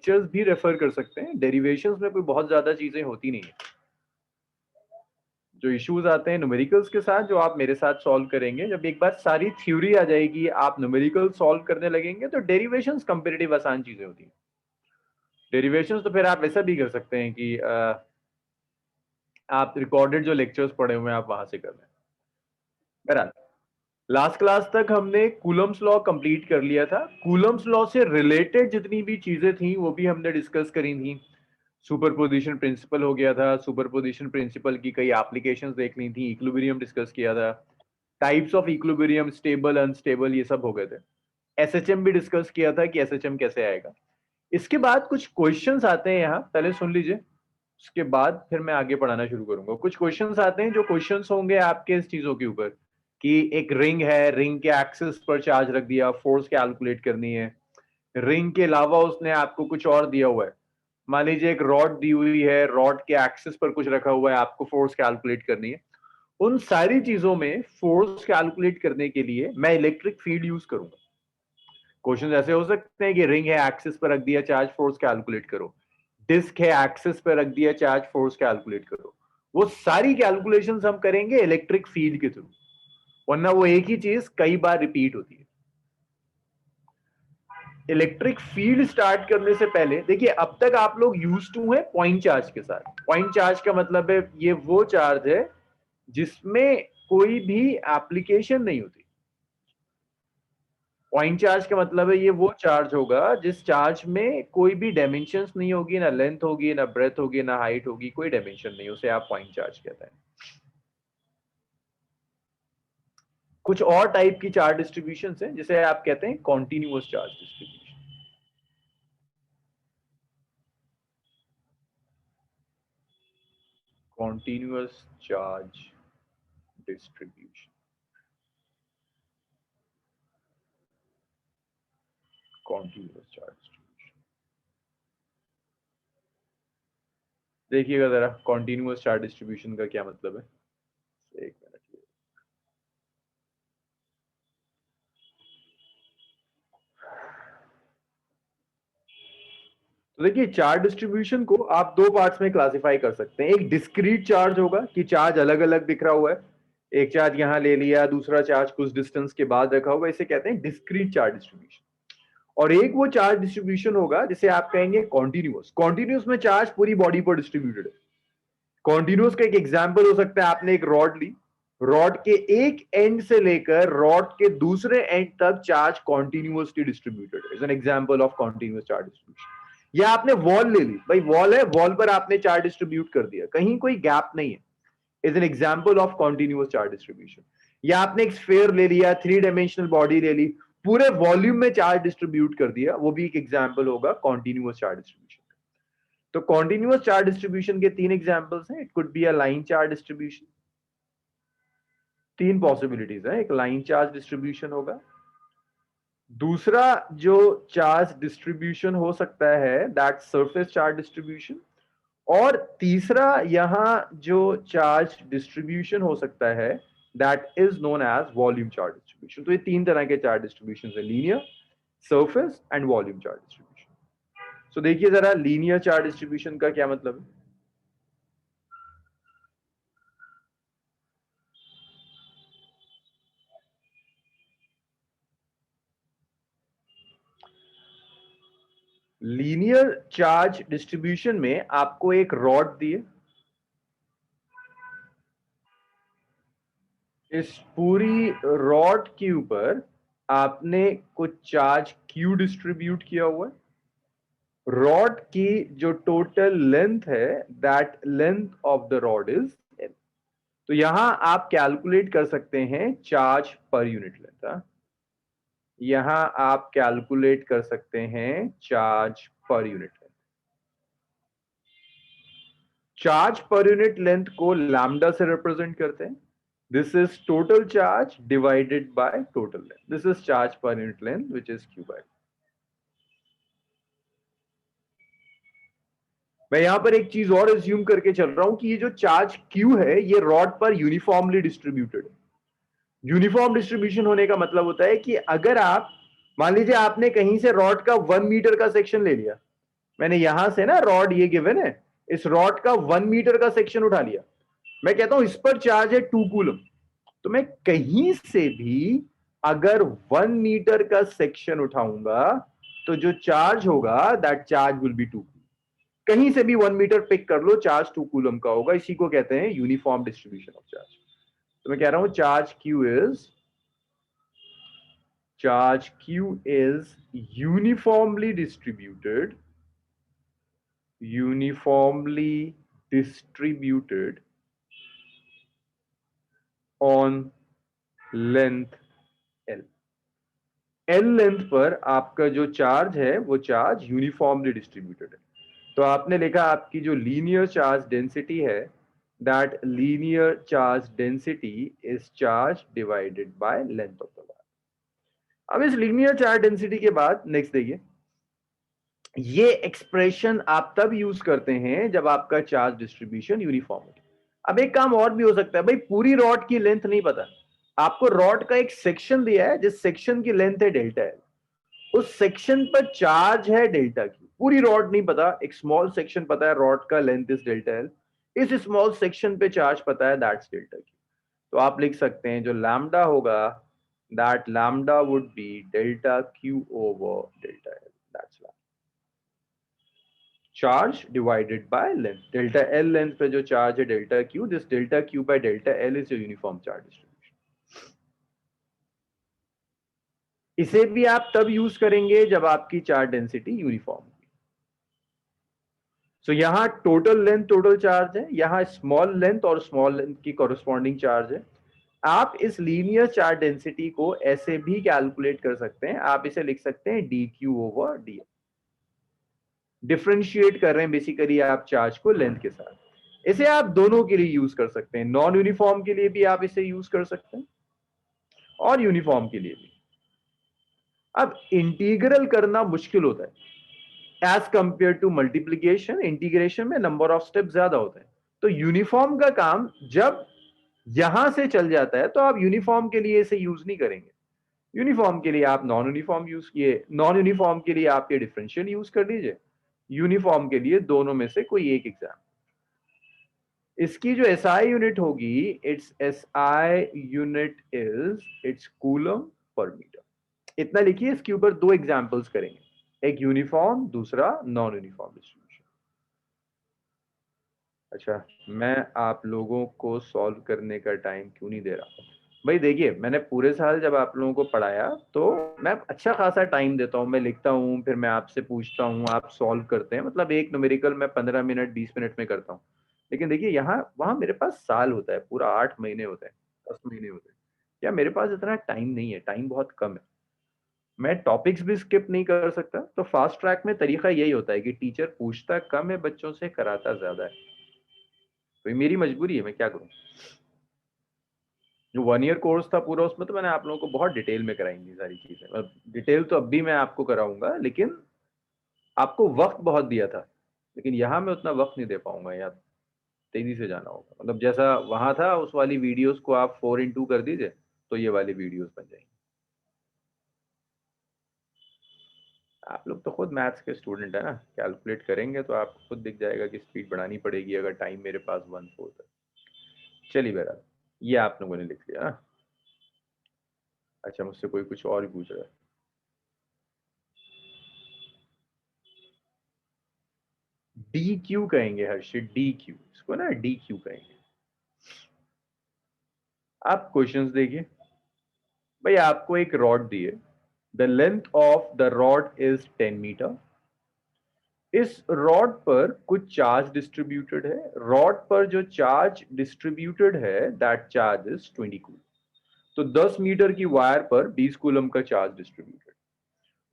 Lectures भी refer कर सकते हैं। डेरिवेशंस में कोई बहुत ज्यादा चीजें होती नहीं है। जो इश्यूज आते हैं न्यूमेरिकल्स के साथ, जो आप मेरे साथ सॉल्व करेंगे, जब एक बार सारी थ्योरी आ जाएगी, आप न्यूमेरिकल सॉल्व करने लगेंगे, तो डेरिवेशंस कंपेरेटिव आसान चीजें होती हैं। डेरिवेशंस तो फिर आप ऐसा भी कर सकते हैं कि आप रिकॉर्डेड जो लेक्चर्स पढ़े हुए हैं आप वहां से कर लें। बहरहाल लास्ट क्लास तक हमने कूलम्स लॉ कंप्लीट कर लिया था। कूलम्स लॉ से रिलेटेड जितनी भी चीजें थी वो भी हमने डिस्कस करी थी। सुपरपोजिशन प्रिंसिपल हो गया था, सुपरपोजिशन प्रिंसिपल की कई एप्लीकेशंस देख ली थी, इक्विलिब्रियम डिस्कस किया था, types of equilibrium, stable unstable, ये सब हो गए थे। एसएचएम भी डिस्कस किया था कि एसएचएम कैसे आएगा। इसके बाद कुछ क्वेश्चंस आते हैं, यहाँ पहले सुन लीजिए, उसके बाद फिर मैं आगे पढ़ाना शुरू करूंगा। कुछ क्वेश्चंस आते हैं जो क्वेश्चंस होंगे आपके इस चीजों के ऊपर कि एक रिंग है, रिंग के एक्सिस पर चार्ज रख दिया, फोर्स कैलकुलेट करनी है। रिंग के अलावा उसने आपको कुछ और दिया हुआ है, मान लीजिए एक रॉड दी हुई है, रॉड के एक्सिस पर कुछ रखा हुआ है, आपको फोर्स कैलकुलेट करनी है। उन सारी चीजों में फोर्स कैलकुलेट करने के लिए मैं इलेक्ट्रिक फील्ड यूज करूंगा। क्वेश्चन ऐसे हो सकते हैं कि रिंग है, एक्सिस पर रख दिया चार्ज, फोर्स कैलकुलेट करो। डिस्क है, एक्सिस पर रख दिया चार्ज, फोर्स कैलकुलेट करो। वो सारी कैलकुलेशंस हम करेंगे इलेक्ट्रिक फील्ड के थ्रू, वरना वो एक ही चीज कई बार रिपीट होती है। इलेक्ट्रिक फील्ड स्टार्ट करने से पहले देखिए, अब तक आप लोग यूज टू हैं पॉइंट चार्ज के साथ। पॉइंट चार्ज का मतलब है ये वो चार्ज है जिसमें कोई भी एप्लीकेशन नहीं होती। पॉइंट चार्ज का मतलब है ये वो चार्ज होगा जिस चार्ज में कोई भी डायमेंशंस नहीं होगी, ना लेंथ होगी, ना ब्रेथ होगी, ना हाइट होगी, कोई डायमेंशन नहीं, उसे आप पॉइंट चार्ज कहते हैं। कुछ और टाइप की चार्ज डिस्ट्रीब्यूशन है जिसे आप कहते हैं continuous charge distribution. Continuous charge distribution, continuous charge distribution. देखिएगा जरा कॉन्टिन्यूअस चार्ज डिस्ट्रीब्यूशन का क्या मतलब है। एक मिनट, तो देखिए चार्ज डिस्ट्रीब्यूशन को आप दो पार्ट्स में क्लासिफाई कर सकते हैं। एक डिस्क्रीट चार्ज होगा कि चार्ज अलग अलग दिख रहा हुआ है, एक चार्ज यहां ले लिया, दूसरा चार्ज कुछ डिस्टेंस के बाद रखा हुआ है, इसे कहते हैं डिस्क्रीट चार्ज डिस्ट्रीब्यूशन। और एक वो चार्ज डिस्ट्रीब्यूशन होगा जिसे आप कहेंगे कॉन्टिन्यूअस। कॉन्टिन्यूअस में चार्ज पूरी बॉडी पर डिस्ट्रीब्यूटेड है। कॉन्टिन्यूअस का एक एग्जाम्पल हो सकता है, आपने एक रॉड ली, रॉड के एक एंड से लेकर रॉड के दूसरे एंड तक charge continuously distributed is an example of continuous charge distribution. या आपने वॉल ले ली, भाई वॉल है, वॉल पर आपने चार्ज डिस्ट्रीब्यूट कर दिया, कहीं कोई गैप नहीं है, is an example of continuous charge distribution. या आपने एक स्फीयर ले लिया, थ्री डायमेंशनल बॉडी ले ली, पूरे वॉल्यूम में चार्ज डिस्ट्रीब्यूट कर दिया, वो भी एक एग्जांपल होगा कॉन्टिन्यूअस चार्ज डिस्ट्रीब्यूशन। तो कॉन्टिन्यूअस चार्ज डिस्ट्रीब्यूशन के तीन एग्जांपल्स हैं। It could be a line charge distribution, तीन पॉसिबिलिटीज है, एक लाइन चार्ज डिस्ट्रीब्यूशन होगा, दूसरा जो चार्ज डिस्ट्रीब्यूशन हो सकता है दैट सरफेस चार्ज डिस्ट्रीब्यूशन, और तीसरा यहां जो चार्ज डिस्ट्रीब्यूशन हो सकता है that is known as volume charge distribution. तो ये तीन तरह के चार्ज डिस्ट्रीब्यूशन है, linear, surface and volume charge distribution. So देखिए जरा लीनियर चार्ज डिस्ट्रीब्यूशन का क्या मतलब है। लीनियर चार्ज डिस्ट्रीब्यूशन में आपको एक रॉड दिए, इस पूरी रॉड के ऊपर आपने कुछ चार्ज क्यू डिस्ट्रीब्यूट किया हुआ है। रॉड की जो टोटल लेंथ है that length of the rod is L. तो यहां आप कैलकुलेट कर सकते हैं चार्ज पर यूनिट लेंथ। यहां आप कैलकुलेट कर सकते हैं charge per unit length. Charge per unit length को लैम्डा से रिप्रेजेंट करते हैं। This is total charge divided by total length, this is charge per unit length which is Q by. मैं यहां पर एक चीज और एज्यूम करके चल रहा हूं कि ये जो चार्ज क्यू है ये रॉड पर यूनिफॉर्मली डिस्ट्रीब्यूटेड है। यूनिफॉर्म डिस्ट्रीब्यूशन होने का मतलब होता है कि अगर आप मान लीजिए आपने कहीं से रॉड का 1 मीटर का सेक्शन ले लिया, मैंने यहां से ना रॉड ये गिवन है, इस रॉड का 1 मीटर का सेक्शन उठा लिया, मैं कहता हूं इस पर चार्ज है 2 कूलम, तो मैं कहीं से भी अगर 1 मीटर का सेक्शन उठाऊंगा तो जो चार्ज होगा that charge will be 2 coulomb. कहीं से भी 1 मीटर पिक कर लो, चार्ज 2 कूलम का होगा, इसी को कहते हैं यूनिफॉर्म डिस्ट्रीब्यूशन ऑफ चार्ज। तो मैं कह रहा हूं charge q is uniformly distributed on length l। l length पर आपका जो चार्ज है वो चार्ज यूनिफॉर्मली डिस्ट्रीब्यूटेड है। तो आपने लिखा आपकी जो लीनियर चार्ज डेंसिटी है, that linear charge density is charge divided by length of the wire. अब इस लीनियर चार्ज डेंसिटी के बाद नेक्स्ट देखिए, ये एक्सप्रेशन आप तब यूज करते हैं जब आपका चार्ज डिस्ट्रीब्यूशन यूनिफॉर्म हो। अब एक काम और भी हो सकता है, भाई पूरी रॉड की लेंथ नहीं पता, आपको रॉड का एक सेक्शन दिया है जिस सेक्शन की लेंथ है डेल्टा एल, उस सेक्शन पर चार्ज है डेल्टा क्यू, पूरी रॉड नहीं पता, एक स्मॉल सेक्शन पता है रॉड का लेंथ इज डेल्टा एल, इस स्मॉल सेक्शन पे चार्ज पता है दैट्स डेल्टा क्यू। तो आप लिख सकते हैं जो लैम्डा होगा that lambda would be delta Q over delta L, that's charge divided by length, delta L length पे जो चार्ज है delta Q, this delta Q by delta L is uniform charge distribution. इसे भी आप तब use करेंगे जब आपकी चार्ज डेंसिटी यूनिफॉर्म होगी। सो यहां टोटल लेंथ टोटल चार्ज है, यहां स्मॉल लेंथ और स्मॉल लेंथ की कॉरेस्पॉन्डिंग चार्ज है। आप इस लीनियर चार्ज डेंसिटी को ऐसे भी कैलकुलेट कर सकते हैं, आप इसे लिख सकते हैं D Q over D L. Differentiate कर रहे हैं बेसिकली आप चार्ज को लेंथ के साथ। इसे आप दोनों के लिए यूज कर सकते हैं, नॉन यूनिफॉर्म के लिए भी आप इसे यूज कर सकते हैं और यूनिफॉर्म के लिए भी। अब इंटीग्रल करना मुश्किल होता है as compared to multiplication, integration में नंबर ऑफ स्टेप ज्यादा होते हैं। तो यूनिफॉर्म का काम जब यहां से चल जाता है तो आप यूनिफॉर्म के लिए इसे यूज नहीं करेंगे, यूनिफॉर्म के लिए आप नॉन यूनिफॉर्म यूज किए, नॉन यूनिफॉर्म के लिए आप ये डिफरेंशियल यूज कर लीजिए, यूनिफॉर्म के लिए दोनों में से कोई एक एग्जाम। इसकी जो एसआई यूनिट होगी, it's SI unit is it's coulomb per metre. इतना लिखिए, इसके ऊपर दो एग्जांपल्स करेंगे, एक यूनिफॉर्म दूसरा नॉन यूनिफॉर्म डिस्ट्रीब्यूशन। अच्छा, मैं आप लोगों को सॉल्व करने का टाइम क्यों नहीं दे रहा? भाई देखिए, मैंने पूरे साल जब आप लोगों को पढ़ाया तो मैं अच्छा खासा टाइम देता हूँ, मैं लिखता हूँ, फिर मैं आपसे पूछता हूँ, आप सॉल्व करते हैं, मतलब एक न्यूमेरिकल मैं 15 मिनट 20 मिनट में करता हूँ। लेकिन देखिए यहाँ वहां मेरे पास साल होता है, पूरा 8 महीने होते हैं, 10 महीने होते हैं, या मेरे पास इतना टाइम नहीं है, टाइम बहुत कम है, मैं टॉपिक्स भी स्किप नहीं कर सकता। तो फास्ट ट्रैक में तरीका यही होता है कि टीचर पूछता कम है बच्चों से, कराता ज्यादा है, तो ये मेरी मजबूरी है, मैं क्या करूँ। जो 1 ईयर कोर्स था पूरा, उसमें तो मैंने आप लोगों को बहुत डिटेल में कराई थी सारी चीजें, मतलब डिटेल तो अब भी मैं आपको कराऊंगा, लेकिन आपको वक्त बहुत दिया था, लेकिन यहाँ मैं उतना वक्त नहीं दे पाऊंगा यार, तेजी से जाना होगा, मतलब जैसा वहां था उस वाली वीडियोस को आप 4x2 कर दीजिए तो ये वाली वीडियोस बन जाएंगी। आप लोग तो खुद मैथ्स के स्टूडेंट है ना, कैलकुलेट करेंगे तो आपको खुद दिख जाएगा कि स्पीड बढ़ानी पड़ेगी अगर टाइम मेरे पास 1/4 है। चलिए बहरहाल, ये आप लोगों ने लिख लिया ना। अच्छा, मुझसे कोई कुछ और भी पूछ रहा है? डी क्यू कहेंगे हर्षित, डी क्यू, इसको ना डी क्यू कहेंगे। आप क्वेश्चंस देखिए, भाई आपको एक रॉड दी है, the length of the rod is 10 metre. इस रॉड पर कुछ चार्ज डिस्ट्रीब्यूटेड है, रॉड पर जो चार्ज डिस्ट्रीब्यूटेड है दैट चार्ज इज 20 कूलम। तो 10 मीटर की वायर पर 20 कूलम का चार्ज डिस्ट्रीब्यूटेड।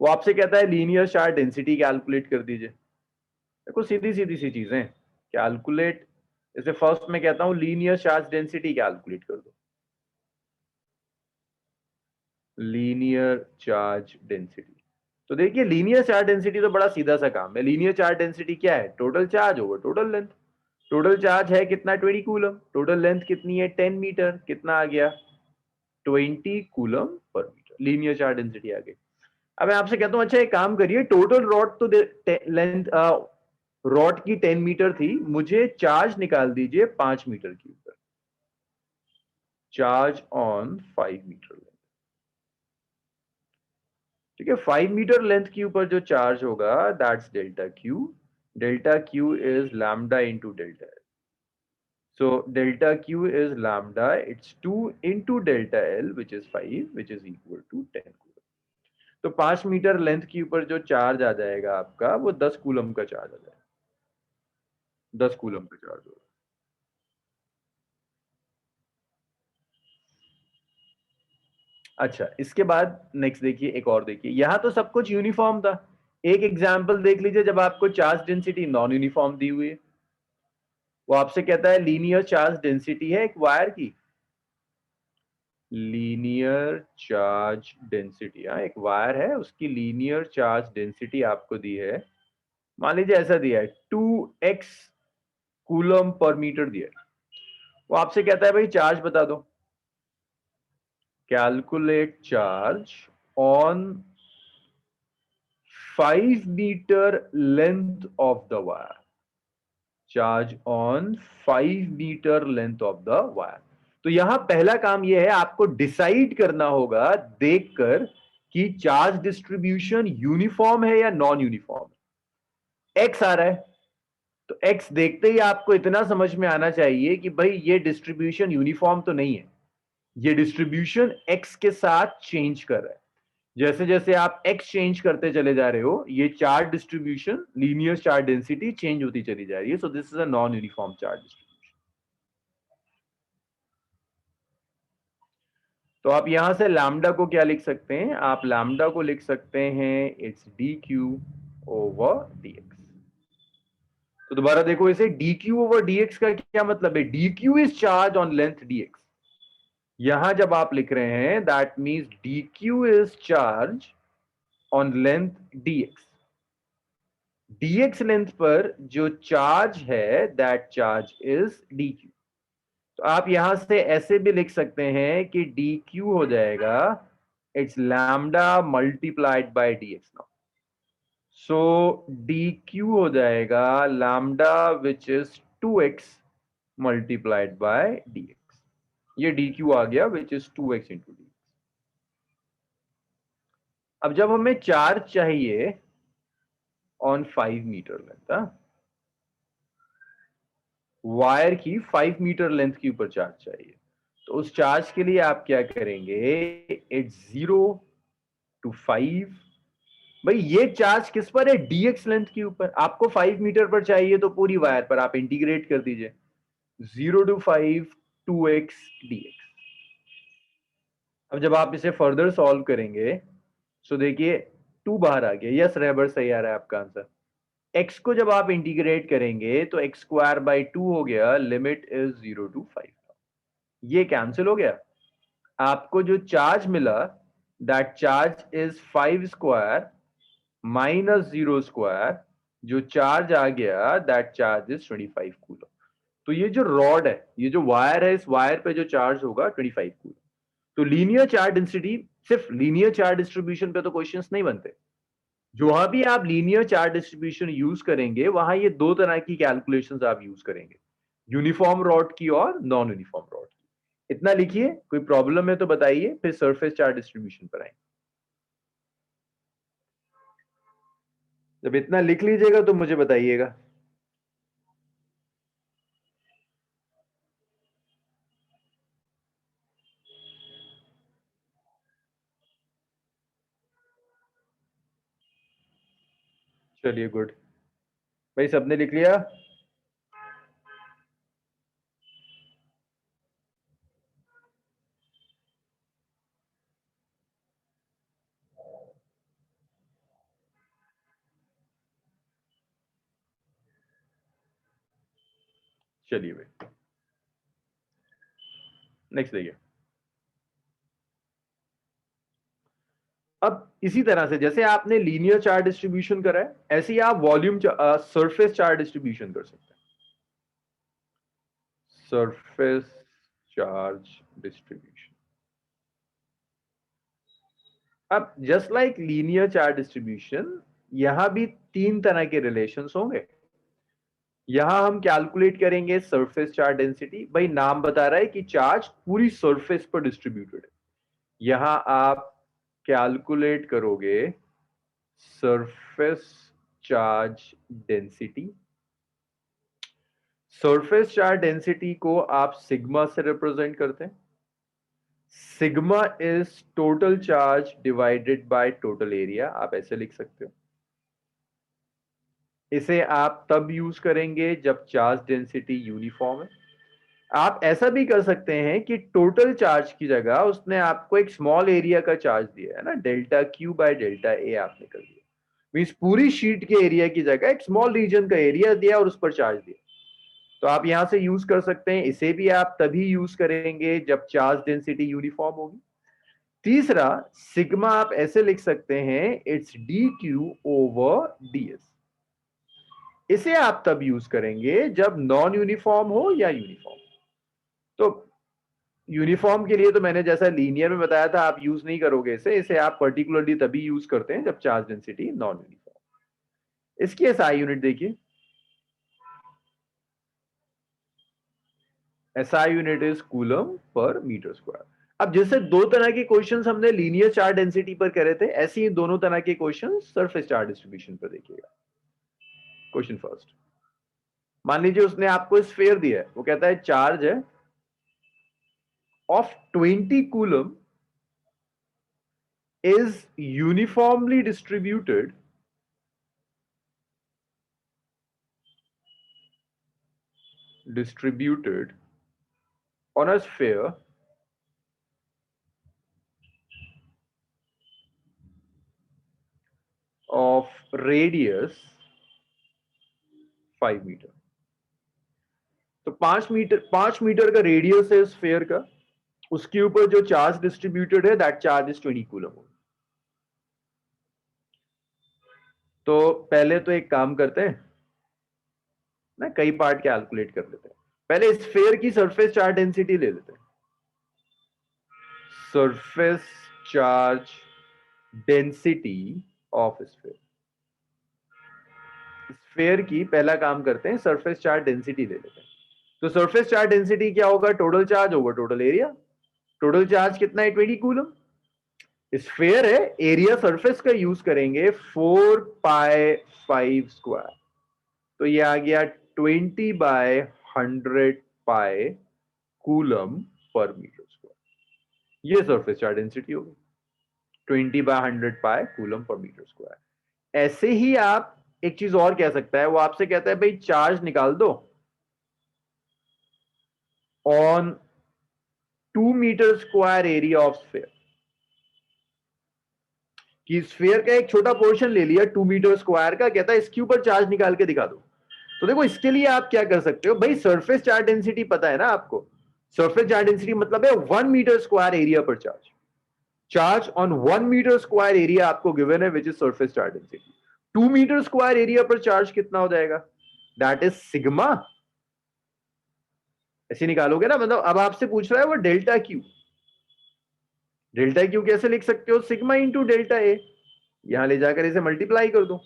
वो आपसे कहता है लीनियर चार्ज डेंसिटी कैलकुलेट कर दीजिए। देखो सीधी सीधी सी चीजें कैलकुलेट, जैसे फर्स्ट में कहता हूं लीनियर चार्ज डेंसिटी कैलकुलेट कर दो, लीनियर चार्ज डेंसिटी। तो देखिए लीनियर चार्ज डेंसिटी तो बड़ा सीधा सा काम है, लीनियर चार्ज डेंसिटी क्या है, total charge over total length. Total charge है कितना, 20 कूलम, टोटल लेंथ कितनी है 10 मीटर, कितना आ गया 20 coulomb per metre, linear charge density आ गई। अब मैं आपसे कहता हूं अच्छा एक काम करिए, टोटल रॉड तो लेंथ रॉड की 10 मीटर थी, मुझे चार्ज निकाल दीजिए 5 मीटर के ऊपर, चार्ज ऑन 5 मीटर लेंथ। ठीक है, 5 मीटर लेंथ के ऊपर जो चार्ज होगा that's delta Q. Delta Q is lambda into delta L. So delta Q is lambda, it's 2 into delta L which is 5 which is equal to 10 coulomb. तो 5 metre length के ऊपर जो charge आ जाएगा आपका वो 10 कूलम का charge आ जाएगा, 10 coulomb का चार्ज होगा। अच्छा, इसके बाद नेक्स्ट देखिए, एक और देखिए, यहां तो सब कुछ यूनिफॉर्म था। एक एग्जांपल देख लीजिए, जब आपको चार्ज डेंसिटी नॉन यूनिफॉर्म दी हुई है, वो आपसे कहता है लीनियर चार्ज डेंसिटी है एक वायर की, लीनियर चार्ज डेंसिटी, हाँ एक वायर है उसकी लीनियर चार्ज डेंसिटी आपको दी है, मान लीजिए ऐसा दिया है 2x कूलम पर मीटर दिया है। वो आपसे कहता है भाई चार्ज बता दो, calculate charge on 5 metre length of the wire, charge on 5 metre length of the wire. तो यहां पहला काम यह है, आपको डिसाइड करना होगा देखकर कि चार्ज डिस्ट्रीब्यूशन यूनिफॉर्म है या नॉन यूनिफॉर्म। एक्स आ रहा है, तो एक्स देखते ही आपको इतना समझ में आना चाहिए कि भाई ये डिस्ट्रीब्यूशन यूनिफॉर्म तो नहीं है, ये डिस्ट्रीब्यूशन एक्स के साथ चेंज कर रहा है। जैसे जैसे आप एक्स चेंज करते चले जा रहे हो, ये charge distribution linear charge density change होती चली जा रही है। सो this is a non uniform charge distribution. तो आप यहां से लैम्डा को क्या लिख सकते हैं, आप लैम्डा को लिख सकते हैं it's D Q over D x. तो दोबारा देखो इसे, D Q over D x का क्या मतलब है, D Q is charge on length D x. यहां जब आप लिख रहे हैं that means D Q is charge on length D x. dx length पर जो चार्ज है दैट चार्ज इज dq। तो आप यहां से ऐसे भी लिख सकते हैं कि dq हो जाएगा it's lambda multiplied by dx now. So dq हो जाएगा lambda which is 2x multiplied by dx। ये dq आ गया which is 2x into dx। अब जब हमें चार्ज चाहिए ऑन 5 मीटर लेंथ, वायर की 5 मीटर लेंथ के ऊपर चार्ज चाहिए, तो उस चार्ज के लिए आप क्या करेंगे, इट्स 0 to 5। भाई ये चार्ज किस पर है, dx लेंथ के ऊपर, आपको 5 मीटर पर चाहिए तो पूरी वायर पर आप इंटीग्रेट कर दीजिए, 0 to 5 2x dx। अब जब आप इसे फर्दर सॉल्व करेंगे, सो देखिए 2 बाहर आ गया, यस रहबर सही आ रहा है आपका आंसर। x को जब आप इंटीग्रेट करेंगे तो x स्क्वायर बाई 2 हो गया, लिमिट इज 0 to 5, ये कैंसिल हो गया। आपको जो चार्ज मिला that charge is 5 square minus 0 square, जो चार्ज आ गया दैट चार्ज इज 25 कूलम। तो ये जो रॉड है, ये जो वायर है, इस वायर पे जो चार्ज होगा 25 कूलम। तो लीनियर चार्ज डेंसिटी, सिर्फ लीनियर चार्ज डिस्ट्रीब्यूशन पे तो क्वेश्चंस नहीं बनते, जहां भी आप लीनियर चार्ज डिस्ट्रीब्यूशन यूज करेंगे वहां ये दो तरह की कैलकुलेशंस आप यूज करेंगे, यूनिफॉर्म रॉड की और नॉन यूनिफॉर्म रॉड की। इतना लिखिए, कोई प्रॉब्लम है तो बताइए, फिर सरफेस चार्ज डिस्ट्रीब्यूशन पर आएंगे। जब इतना लिख लीजिएगा तो मुझे बताइएगा। चलिए गुड, भाई सबने लिख लिया। चलिए भाई, नेक्स्ट देखिए। अब इसी तरह से जैसे आपने लीनियर चार्ज डिस्ट्रीब्यूशन करा है, ऐसे ही आप वॉल्यूम सरफेस चार्ज डिस्ट्रीब्यूशन कर सकते हैं। सरफेस चार्ज डिस्ट्रीब्यूशन, अब just like linear charge distribution, यहां भी तीन तरह के रिलेशंस होंगे। यहां हम कैलकुलेट करेंगे सरफेस चार्ज डेंसिटी। भाई नाम बता रहा है कि चार्ज पूरी सरफेस पर डिस्ट्रीब्यूटेड है। यहां आप कैलकुलेट करोगे surface charge density. Surface charge density को आप सिग्मा से रिप्रेजेंट करते हैं। Sigma is total charge divided by total area, आप ऐसे लिख सकते हो। इसे आप तब यूज करेंगे जब चार्ज डेंसिटी यूनिफॉर्म है। आप ऐसा भी कर सकते हैं कि टोटल चार्ज की जगह उसने आपको एक स्मॉल एरिया का चार्ज दिया है ना, delta Q by delta A आपने कर दिया। मीन्स पूरी शीट के एरिया की जगह एक स्मॉल रीजन का एरिया दिया और उस पर चार्ज दिया। तो आप यहां से यूज कर सकते हैं। इसे भी आप तभी यूज करेंगे जब चार्ज डेंसिटी यूनिफॉर्म होगी। तीसरा, सिग्मा आप ऐसे लिख सकते हैं, it's D Q over D S. इसे आप तब यूज करेंगे जब नॉन यूनिफॉर्म हो या यूनिफॉर्म। तो यूनिफॉर्म के लिए तो मैंने जैसा लीनियर में बताया था, आप यूज नहीं करोगे इसे। इसे आप पर्टिकुलरली तभी यूज करते हैं जब चार्ज डेंसिटी नॉन यूनिफॉर्म। इसकी एसआई यूनिट देखिए, SI unit is coulomb per metre square. अब जैसे दो तरह के क्वेश्चंस हमने लीनियर चार्ज डेंसिटी पर करे थे, ऐसे ही दोनों तरह के क्वेश्चंस सरफेस चार्ज डिस्ट्रीब्यूशन पर देखिएगा। क्वेश्चन फर्स्ट, मान लीजिए उसने आपको स्फीयर दिया है। वो कहता है चार्ज है of 20 coulomb is uniformly distributed on a sphere of radius 5 metre. तो 5 मीटर का रेडियस है स्फीयर का, उसके ऊपर जो चार्ज डिस्ट्रीब्यूटेड है दैट चार्ज इज 20 कूलम। तो पहले तो एक काम करते हैं ना, कई पार्ट कैलकुलेट कर लेते हैं। पहले स्फीयर की सरफेस चार्ज डेंसिटी ले लेते हैं। Surface charge density of sphere. Sphere की पहला काम करते हैं, सरफेस चार्ज डेंसिटी ले लेते हैं। तो सरफेस चार्ज डेंसिटी क्या होगा? Total charge over total area. Total charge कितना है? 20 कूलम। स्फीयर है, एरिया सरफेस का यूज करेंगे 4π5 स्क्वायर। तो ये आ गया 20/100 कूलम पर मीटर स्क्वायर। ये सरफेस चार्ज डेंसिटी होगी, 20/100 कूलम पर मीटर स्क्वायर। ऐसे ही आप एक चीज और कह सकता है, वो आपसे कहता है भाई चार्ज निकाल दो on 2 metre square area of sphere. कि स्फीयर का एक छोटा पोर्शन ले लिया 2 मीटर स्क्वायर का, कहता है इसके ऊपर चार्ज निकाल के दिखा दो। तो देखो इसके लिए आप क्या कर सकते हो भाई, सरफेस चार्ज डेंसिटी पता है ना आपको। सरफेस चार्ज डेंसिटी मतलब है 1 मीटर स्क्वायर एरिया पर charge. Charge on 1 metre square area आपको गिवन है, which is surface charge density. 2 metre square area पर चार्ज कितना हो जाएगा? That is sigma. ऐसे निकालोगे ना, मतलब अब आपसे पूछ रहा है वो डेल्टा क्यू। डेल्टा क्यू कैसे लिख सकते हो? Sigma into delta A. यहां ले जाकर इसे मल्टीप्लाई कर दो,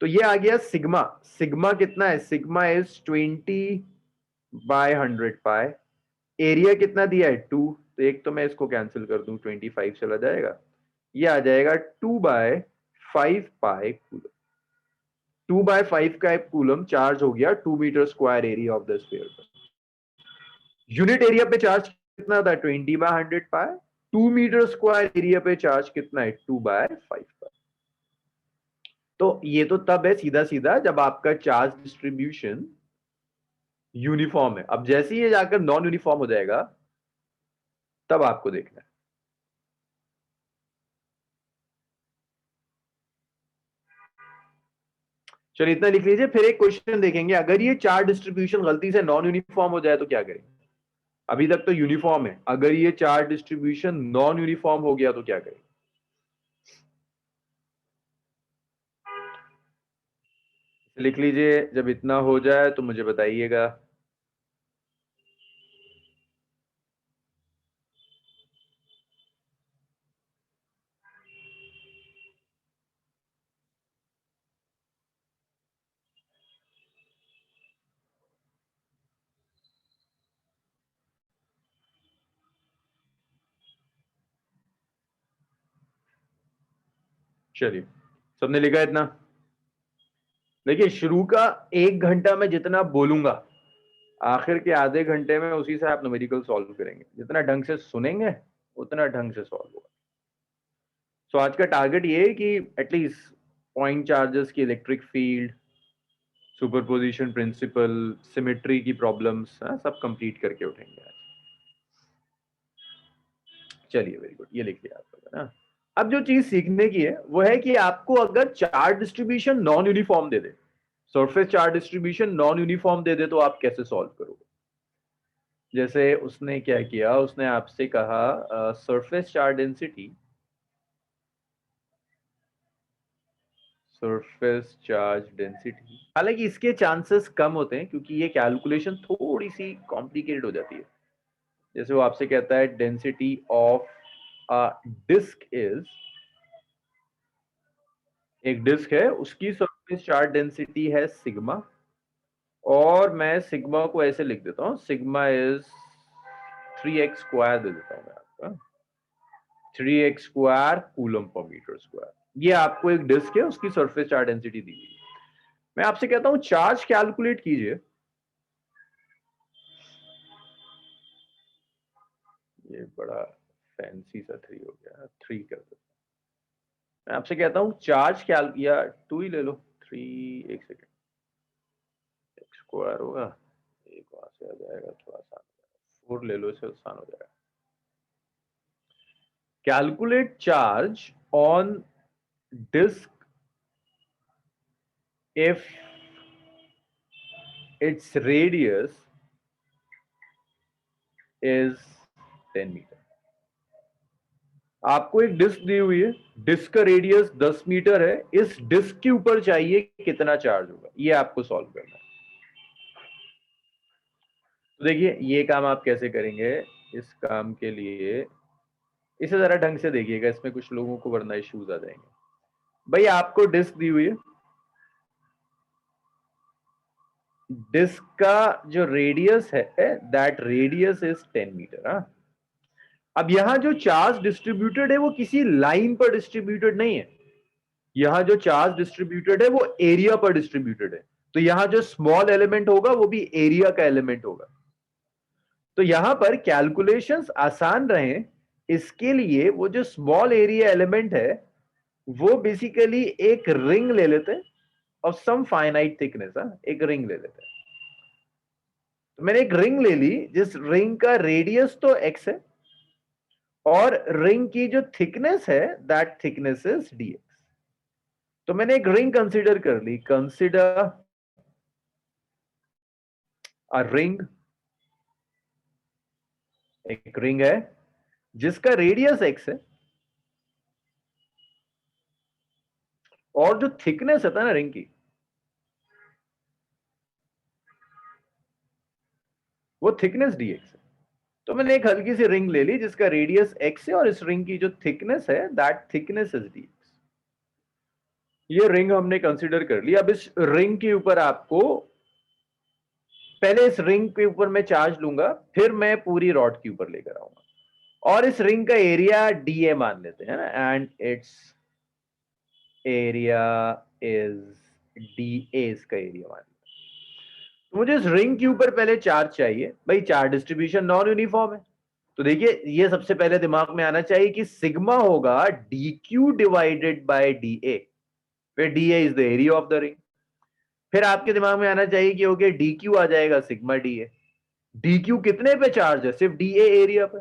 तो ये आ गया सिग्मा। सिग्मा कितना है? Sigma is 20/100 pi. एरिया कितना दिया है? 2। तो एक तो मैं इसको कैंसिल कर दूं, 25 चला जाएगा। ये आ जाएगा 2/5 पाई कूलम। 2/5 का एक कूलम चार्ज हो गया 2 metre square area of the sphere पर। यूनिट एरिया पे चार्ज कितना था? 20/100 पाई। 2 मीटर स्क्वायर एरिया पे चार्ज कितना है? 2/5 पाई। तो ये तो तब है सीधा सीधा जब आपका चार्ज डिस्ट्रीब्यूशन यूनिफॉर्म है। अब जैसे ही ये जाकर नॉन यूनिफॉर्म हो जाएगा तब आपको देखना है। चलिए इतना लिख लीजिए, फिर एक क्वेश्चन देखेंगे। अगर ये चार्ज डिस्ट्रीब्यूशन गलती से नॉन यूनिफॉर्म हो जाए तो क्या करें? अभी तक तो यूनिफॉर्म है, अगर ये चार्ज डिस्ट्रीब्यूशन नॉन यूनिफॉर्म हो गया तो क्या करें? लिख लीजिए, जब इतना हो जाए तो मुझे बताइएगा। चलिए, सबने लिखा इतना? देखिए, शुरू का 1 घंटा मैं जितना बोलूंगा, आखिर के आधे घंटे में उसी से आप न्यूमेरिकल सॉल्व करेंगे। जितना ढंग से सुनेंगे उतना ढंग से सॉल्व होगा। सो आज का टारगेट ये है कि एटलीस्ट पॉइंट चार्जेस की electric field, superposition principle, symmetry की प्रॉब्लम्स सब कंप्लीट करके उठेंगे आज। चलिए, वेरी गुड, ये लिख लिया आप लोगों ने ना। अब जो चीज सीखने की है वो है कि आपको अगर चार्ज डिस्ट्रीब्यूशन नॉन यूनिफॉर्म दे दे, surface charge distribution non uniform दे दे, तो आप कैसे सॉल्व करोगे? जैसे उसने क्या किया, उसने आपसे कहा surface charge density, surface charge density, हालांकि इसके चांसेस कम होते हैं क्योंकि ये कैलकुलेशन थोड़ी सी कॉम्प्लिकेटेड हो जाती है। जैसे वो आपसे कहता है डेंसिटी ऑफ डिस्क इज, एक डिस्क है उसकी सरफेस चार्ज डेंसिटी है सिग्मा, और मैं सिग्मा को ऐसे लिख देता हूं, सिग्मा इज 3x स्क्वायर दे देता हूं मैं आपका, 3x square coulomb per metre square. ये आपको एक डिस्क है उसकी सरफेस चार्ज डेंसिटी दी गई। मैं आपसे कहता हूं चार्ज कैलकुलेट कीजिए। ये बड़ा फैंसी सा 3 हो गया, 3 कर दो। मैं आपसे कहता हूं चार्ज कैल, या 2 ही ले लो, 3, एक सेकेंड, एक्स स्क्वायर होगा, एक वहां से आ जाएगा, थोड़ा आसान हो जाएगा, 4 ले लो, इसे आसान हो जाएगा। Calculate charge on disc if its radius is 10 metre. आपको एक डिस्क दी हुई है, डिस्क का रेडियस 10 मीटर है, इस डिस्क के ऊपर चाहिए कितना चार्ज होगा, ये आपको सॉल्व करना है। तो देखिए, ये काम आप कैसे करेंगे, इस काम के लिए इसे जरा ढंग से देखिएगा, इसमें कुछ लोगों को वरना इश्यूज आ जाएंगे। भाई, आपको डिस्क दी हुई है, डिस्क का जो रेडियस है दैट रेडियस इज 10 मीटर। हाँ, अब यहां जो चार्ज डिस्ट्रीब्यूटेड है वो किसी लाइन पर डिस्ट्रीब्यूटेड नहीं है, यहां जो चार्ज डिस्ट्रीब्यूटेड है वो एरिया पर डिस्ट्रीब्यूटेड है। तो यहां जो स्मॉल एलिमेंट होगा वो भी एरिया का एलिमेंट होगा। तो यहां पर कैलकुलेशंस आसान रहे, इसके लिए वो जो स्मॉल एरिया एलिमेंट है वो बेसिकली एक रिंग ले लेते हैं ऑफ सम फाइनाइट थिकनेस, एक रिंग ले लेते हैं। तो मैंने एक रिंग ले ली जिस रिंग का रेडियस तो x है और रिंग की जो थिकनेस है दैट थिकनेस इज dx। तो मैंने एक रिंग कंसीडर कर ली, कंसीडर अ रिंग, एक रिंग है जिसका रेडियस x है और जो थिकनेस है ना रिंग की वो थिकनेस dx है। तो मैंने एक हल्की सी रिंग ले ली जिसका रेडियस x है और इस रिंग की जो थिकनेस है दैट थिकनेस इज dx। ये रिंग हमने कंसीडर कर ली। अब इस रिंग के ऊपर आपको, पहले इस रिंग के ऊपर मैं चार्ज लूंगा, फिर मैं पूरी रॉड के ऊपर लेकर आऊंगा, और इस रिंग का एरिया dA मान लेते हैं ना, and it's area is dA, इसका एरिया मान लेते हैं। तो मुझे इस रिंग के ऊपर पहले चार्ज चाहिए, भाई चार्ज डिस्ट्रीब्यूशन नॉन यूनिफॉर्म है, तो देखिए ये सबसे पहले दिमाग में आना चाहिए कि सिग्मा होगा dq divided by dA, where dA is the area of the ring। फिर आपके दिमाग में आना चाहिए कि ओके dq आ जाएगा सिग्मा dA। dq कितने पे चार्ज है, सिर्फ dA एरिया पे।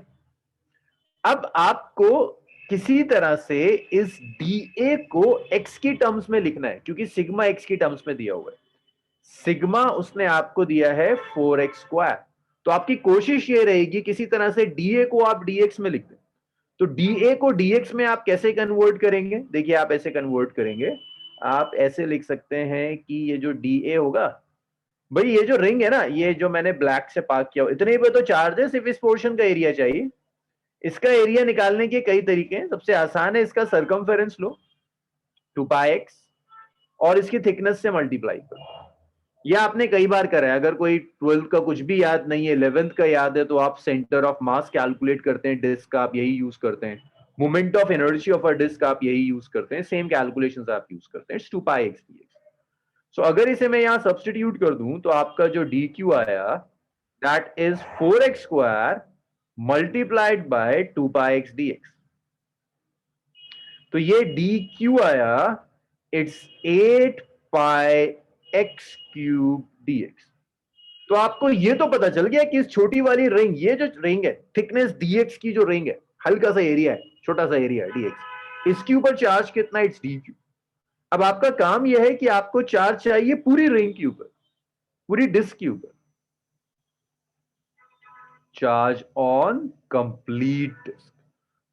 अब आपको किसी तरह से इस dA को x की टर्म्स में लिखना है क्योंकि सिग्मा x की टर्म्स में दिया हुआ है। सिग्मा उसने आपको दिया है 4x स्क्वायर, तो आपकी कोशिश ये रहेगी किसी तरह से dA को आप dx में लिख दें। तो dA को dx में आप कैसे कन्वर्ट करेंगे, देखिए आप ऐसे कन्वर्ट करेंगे, आप ऐसे लिख सकते हैं कि ये जो dA होगा, भाई ये जो रिंग है ना, ये जो मैंने ब्लैक से पार्क किया, इतने पे तो चार्ज है, सिर्फ इस पोर्शन का एरिया चाहिए। इसका एरिया निकालने के कई तरीके हैं, सबसे आसान है इसका सरकमफेरेंस लो 2πx और इसकी थिकनेस से मल्टीप्लाई करो। यह आपने कई बार करा है, अगर कोई 12th का कुछ भी याद नहीं है, 11th का याद है, तो आप सेंटर ऑफ मास कैलकुलेट करते हैं डिस्क का, आप यही यूज करते हैं, moment of energy of a disc आप यही यूज करते हैं, सेम कैलकुलेशंस आप यूज करते हैं, it's 2 pi x d x. So अगर इसे मैं यहां सब्सटीट्यूट कर दूं तो आपका जो डी क्यू आया that is 4x square multiplied by 2 pi x d x. तो ये डी क्यू आया it's 8 pi x cube D x. तो आपको ये तो पता चल गया कि इस छोटी वाली रिंग, ये जो रिंग है थिकनेस dx की जो रिंग है, हल्का सा एरिया है, छोटा सा एरिया है dx, इसके ऊपर चार्ज कितना, इट्स डी क्यू। अब आपका काम यह है कि आपको चार्ज चाहिए पूरी रिंग के ऊपर, पूरी डिस्क के ऊपर, चार्ज ऑन कंप्लीट डिस्क।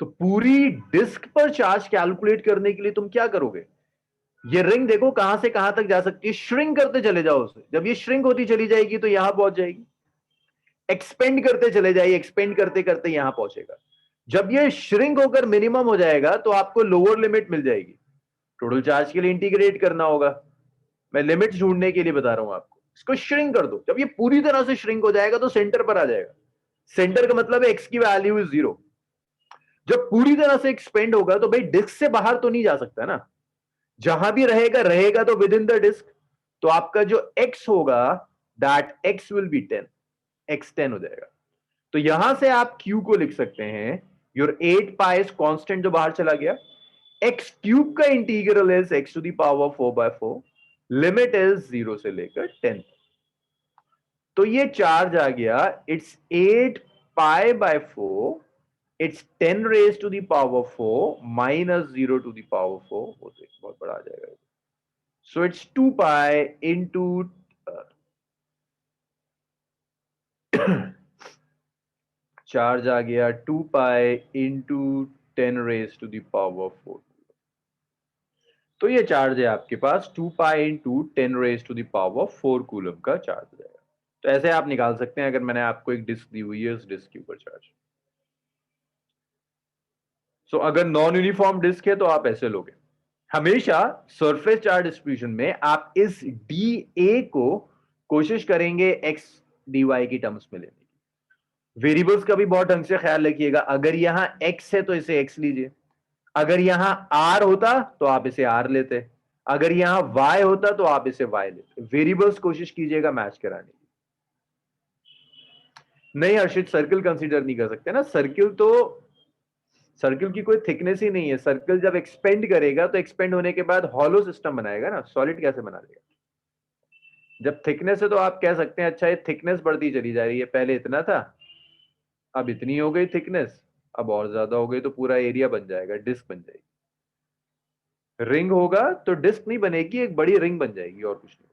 तो पूरी डिस्क पर चार्ज कैलकुलेट करने के लिए तुम क्या करोगे, ये रिंग देखो कहां से कहां तक जा सकती है, श्रिंक करते चले जाओ उसे। जब ये श्रिंक होती चली जाएगी तो यहां पहुंच जाएगी, एक्सपेंड करते चले जाइए, एक्सपेंड करते करते यहां पहुंचेगा। जब ये श्रिंक होकर मिनिमम हो जाएगा तो आपको लोअर लिमिट मिल जाएगी, टोटल चार्ज के लिए इंटीग्रेट करना होगा। मैं लिमिट ढूंढने के लिए बता रहा हूं आपको, इसको श्रिंक कर दो। जब ये पूरी तरह से श्रिंक हो जाएगा तो सेंटर पर आ जाएगा, सेंटर का मतलब है एक्स की वैल्यू इज 0। जब पूरी तरह से एक्सपेंड होगा तो भाई डिस्क से बाहर तो नहीं जा सकता ना, जहां भी रहेगा रहेगा तो विद इन द डिस्क। तो आपका जो x होगा that x will be 10, x 10 हो जाएगा। तो यहां से आप q को लिख सकते हैं, योर 8 पाइस कांस्टेंट जो बाहर चला गया, x क्यूब का integral is x to the power 4/4, limit is 0 से लेकर 10। तो ये चार्ज आ गया, it's 8 pi by 4, it's 10 raise to the power 4 minus 0 to the power 4, वो तो बहुत बड़ा आ जाएगा। So it's 2 pi into charge आ गया 2 pi into 10 raise to the power 4। तो ये चार्ज है आपके पास 2 pi into 10 raise to the power 4 coulomb का चार्ज रहेगा। तो ऐसे आप निकाल सकते हैं, अगर मैंने आपको एक डिस्क दी हुई है, उस डिस्क के ऊपर चार्ज। सो अगर नॉन यूनिफॉर्म डिस्क है तो आप ऐसे लोगे। हमेशा सरफेस चार्ज डिस्ट्रीब्यूशन में आप इस डी ए को कोशिश करेंगे एक्स डी वाई की टर्म्स में लेने की। वेरिएबल्स का भी बहुत ढंग से ख्याल रखिएगा, अगर यहां एक्स है तो इसे एक्स लीजिए, अगर यहां आर होता तो आप इसे आर लेते, अगर यहां वाई होता तो आप इसे वाई लेते। वेरिएबल्स कोशिश कीजिएगा मैच कराने की। नहीं हर्षित, सर्किल कंसीडर नहीं कर सकते ना, सर्किल तो, सर्किल की कोई थिकनेस ही नहीं है। सर्किल जब एक्सपेंड करेगा तो एक्सपेंड होने के बाद हॉलो सिस्टम बनाएगा ना, सॉलिड कैसे बना देगा। जब थिकनेस है तो आप कह सकते हैं अच्छा ये थिकनेस बढ़ती चली जा रही है, पहले इतना था अब इतनी हो गई थिकनेस, अब और ज्यादा हो गई तो पूरा एरिया बन जाएगा, डिस्क बन जाएगी। रिंग होगा तो डिस्क नहीं बनेगी, एक बड़ी रिंग बन जाएगी और कुछ नहीं।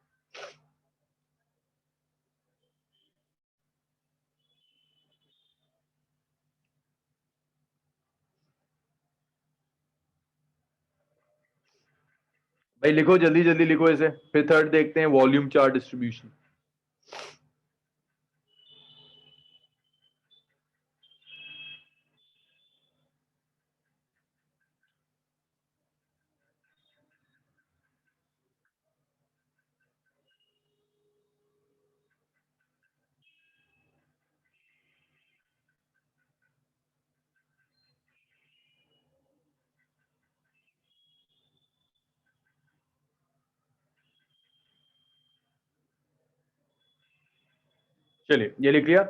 भाई लिखो जल्दी जल्दी लिखो इसे, फिर थर्ड देखते हैं वॉल्यूम चार्ज डिस्ट्रीब्यूशन। चलिए ये लिख लिया,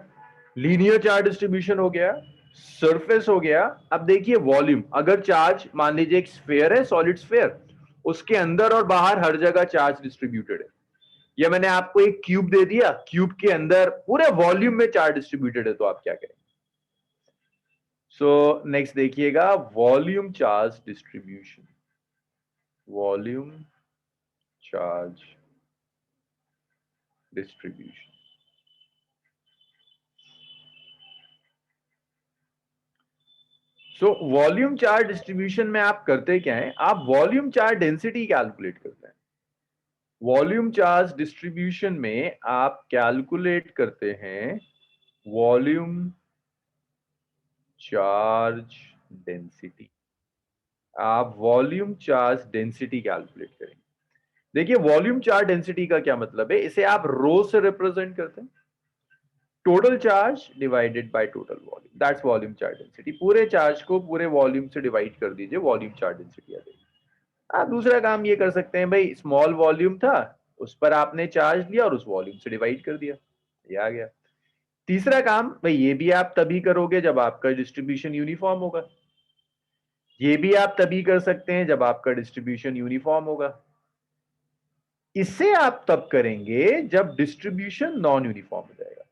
लीनियर चार्ज डिस्ट्रीब्यूशन हो गया, सरफेस हो गया। अब देखिए वॉल्यूम, अगर चार्ज मान लीजिए एक स्फीयर है, सॉलिड स्फीयर, उसके अंदर और बाहर हर जगह चार्ज डिस्ट्रीब्यूटेड है, या मैंने आपको एक क्यूब दे दिया, क्यूब के अंदर पूरे वॉल्यूम में चार्ज डिस्ट्रीब्यूटेड है, तो आप क्या करेंगे। सो नेक्स्ट देखिएगा volume charge distribution, volume charge distribution. So volume charge distribution में आप करते क्या है, आप वॉल्यूम चार्ज डेंसिटी कैलकुलेट करते हैं। वॉल्यूम चार्ज डिस्ट्रीब्यूशन में आप कैलकुलेट करते हैं वॉल्यूम चार्ज डेंसिटी। आप वॉल्यूम चार्ज डेंसिटी कैलकुलेट करेंगे। देखिए वॉल्यूम चार्ज डेंसिटी का क्या मतलब है, इसे आप रो से रिप्रेजेंट करते हैं। Total charge divided by total volume, that's volume charge density. पूरे चार्ज को पूरे वॉल्यूम से डिवाइड कर दीजिए, वॉल्यूम चार्ज डेंसिटी आ जाएगी। आप दूसरा काम ये कर सकते हैं भाई, स्मॉल वॉल्यूम था उस पर आपने चार्ज लिया और उस वॉल्यूम से डिवाइड कर दिया, ये आ गया। तीसरा काम भाई, ये भी आप तभी करोगे जब आपका डिस्ट्रीब्यूशन यूनिफॉर्म होगा। ये भी आप तभी कर सकते हैं जब आपका डिस्ट्रीब्यूशन यूनिफॉर्म होगा। इसे आप तब करेंगे जब डिस्ट्रीब्यूशन नॉन यूनिफॉर्म हो जाएगा।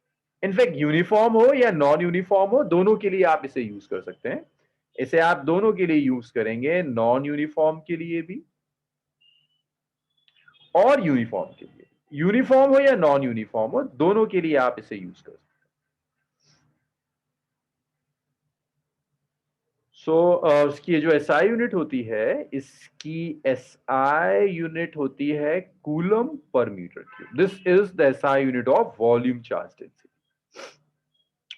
इनफैक्ट यूनिफॉर्म हो या नॉन यूनिफॉर्म हो, दोनों के लिए आप इसे यूज कर सकते हैं। इसे आप दोनों के लिए यूज करेंगे, नॉन यूनिफॉर्म के लिए भी और यूनिफॉर्म के लिए। यूनिफॉर्म हो या नॉन यूनिफॉर्म हो, दोनों के लिए आप इसे यूज कर सकते हैं। इसकी जो एसआई यूनिट होती है, इसकी एसआई यूनिट होती है coulomb per metre cube. This is the SI unit of volume charge density.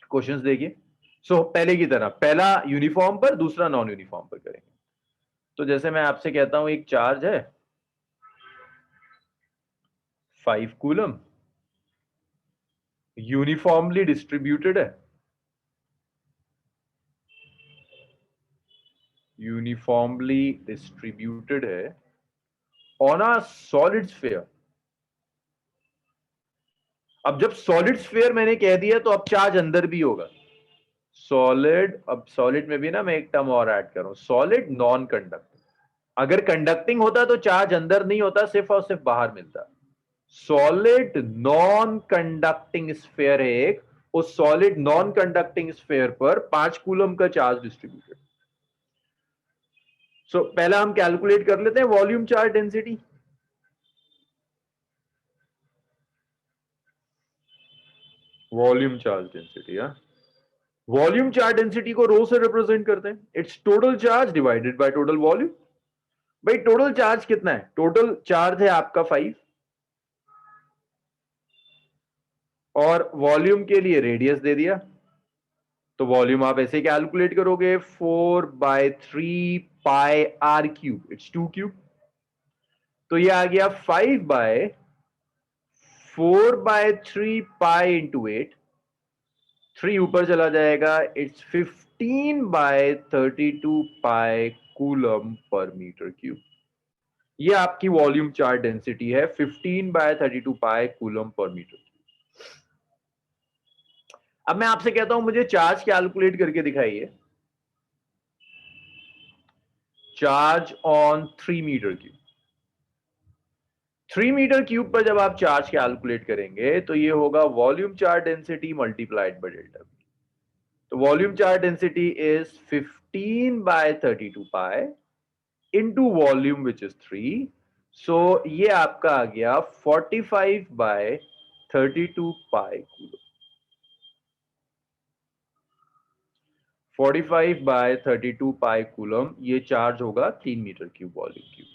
Questions देखिए। पहले की तरह, पहला यूनिफॉर्म पर, दूसरा नॉन यूनिफॉर्म पर करेंगे। तो जैसे मैं आपसे कहता हूं एक चार्ज है 5 कूलम, यूनिफॉर्मली डिस्ट्रीब्यूटेड है, यूनिफॉर्मली डिस्ट्रीब्यूटेड है ऑन अ सॉलिड स्फीयर। अब जब सॉलिड स्फीयर मैंने कह दिया तो अब चार्ज अंदर भी होगा। सॉलिड, अब सॉलिड में भी ना मैं एक टर्म और ऐड कर रहा हूं, सॉलिड नॉन कंडक्टिंग। अगर कंडक्टिंग होता तो चार्ज अंदर नहीं होता, सिर्फ और सिर्फ बाहर मिलता। सॉलिड नॉन कंडक्टिंग स्फीयर है एक, उस सॉलिड नॉन कंडक्टिंग स्फीयर पर 5 कूलम का चार्ज डिस्ट्रीब्यूटेड। पहला हम कैलकुलेट कर लेते हैं volume charge density. Volume charge density, volume charge density को रो से रिप्रेजेंट करते हैं, it's total charge divided by total volume. भाई टोटल चार्ज कितना है? टोटल चार्ज है आपका 5, और वॉल्यूम के लिए रेडियस दे दिया, तो वॉल्यूम आप ऐसे कैलकुलेट करोगे 4/3 पाई r क्यूब, इट्स 2 क्यूब। तो ये आ गया 5/4/3 पाई इंटू 8, 3 ऊपर चला जाएगा, it's 15/32 pi coulomb per metre cube. ये आपकी वॉल्यूम चार्ज डेंसिटी है, 15/32 पाई कूलम पर मीटर। अब मैं आपसे कहता हूं मुझे चार्ज कैलकुलेट करके दिखाइए, charge on 3 metre cube. 3 metre cube पर जब आप चार्ज कैलकुलेट करेंगे तो ये होगा volume charge density multiplied by delta. तो volume charge density is 15/32 pi into volume which is 3। So ये आपका आ गया 45/32 पाई कूलम। 45/32 पाई कूलम ये चार्ज होगा 3 मीटर क्यूब वॉल्यूम क्यूब।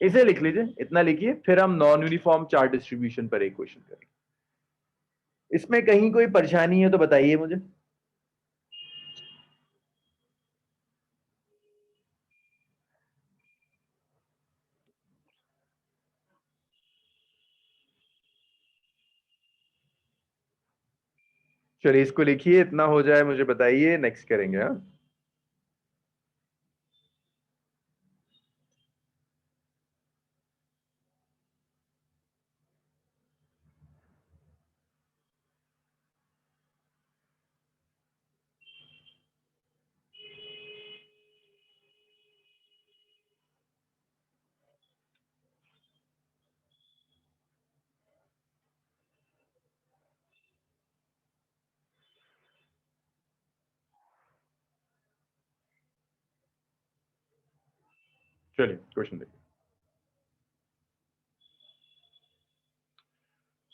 इसे लिख लीजिए, इतना लिखिए, फिर हम नॉन यूनिफॉर्म चार्ज डिस्ट्रीब्यूशन पर एक क्वेश्चन करेंगे। इसमें कहीं कोई परेशानी है तो बताइए मुझे। चलिए इसको लिखिए, इतना हो जाए मुझे बताइए, नेक्स्ट करेंगे। हाँ चलिए क्वेश्चन देखिए।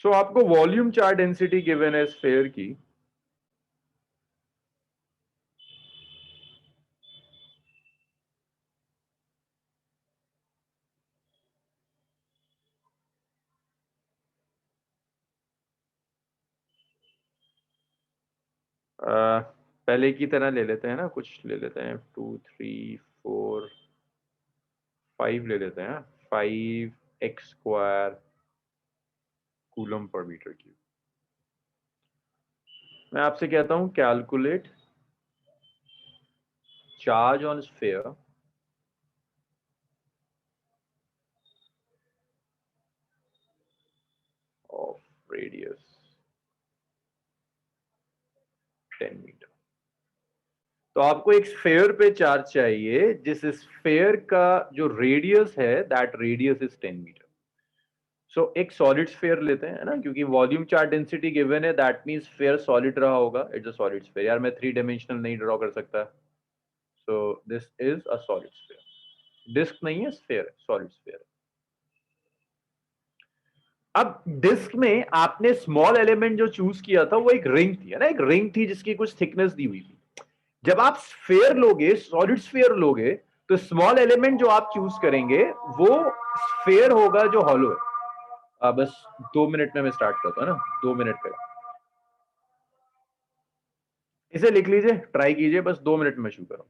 आपको वॉल्यूम चार्ज डेंसिटी गिवन है स्फीयर की, पहले की तरह ले लेते हैं ना, कुछ ले लेते हैं, 2 3 4 5 ले लेते हैं। 5x² coulomb per metre cube. मैं आपसे कहता हूं calculate charge on sphere of radius 10 metre. तो आपको एक स्फीयर पे चार्ज चाहिए जिस स्फीयर का जो रेडियस है दैट रेडियस इज 10 मीटर। सो एक सॉलिड स्फीयर लेते हैं, है ना, क्योंकि वॉल्यूम चार्ज डेंसिटी गिवन है, दैट मींस स्फीयर सॉलिड रहा होगा, इट्स अ सॉलिड स्फीयर। यार मैं 3 डायमेंशनल नहीं ड्रॉ कर सकता, so this is a solid sphere. Disc नहीं है, स्फीयर है, सॉलिड स्फीयर है। अब डिस्क में आपने स्मॉल एलिमेंट जो चूज किया था वो एक रिंग थी, है ना, एक रिंग थी जिसकी कुछ थिकनेस दी हुई थी। जब आप स्फीयर लोगे, सॉलिड स्फीयर लोगे, तो स्मॉल एलिमेंट जो आप चूज करेंगे वो स्फीयर होगा जो हॉलो है। बस 2 मिनट में मैं स्टार्ट करता हूँ ना, 2 मिनट पे इसे लिख लीजिए, ट्राई कीजिए, बस 2 मिनट में शुरू करो।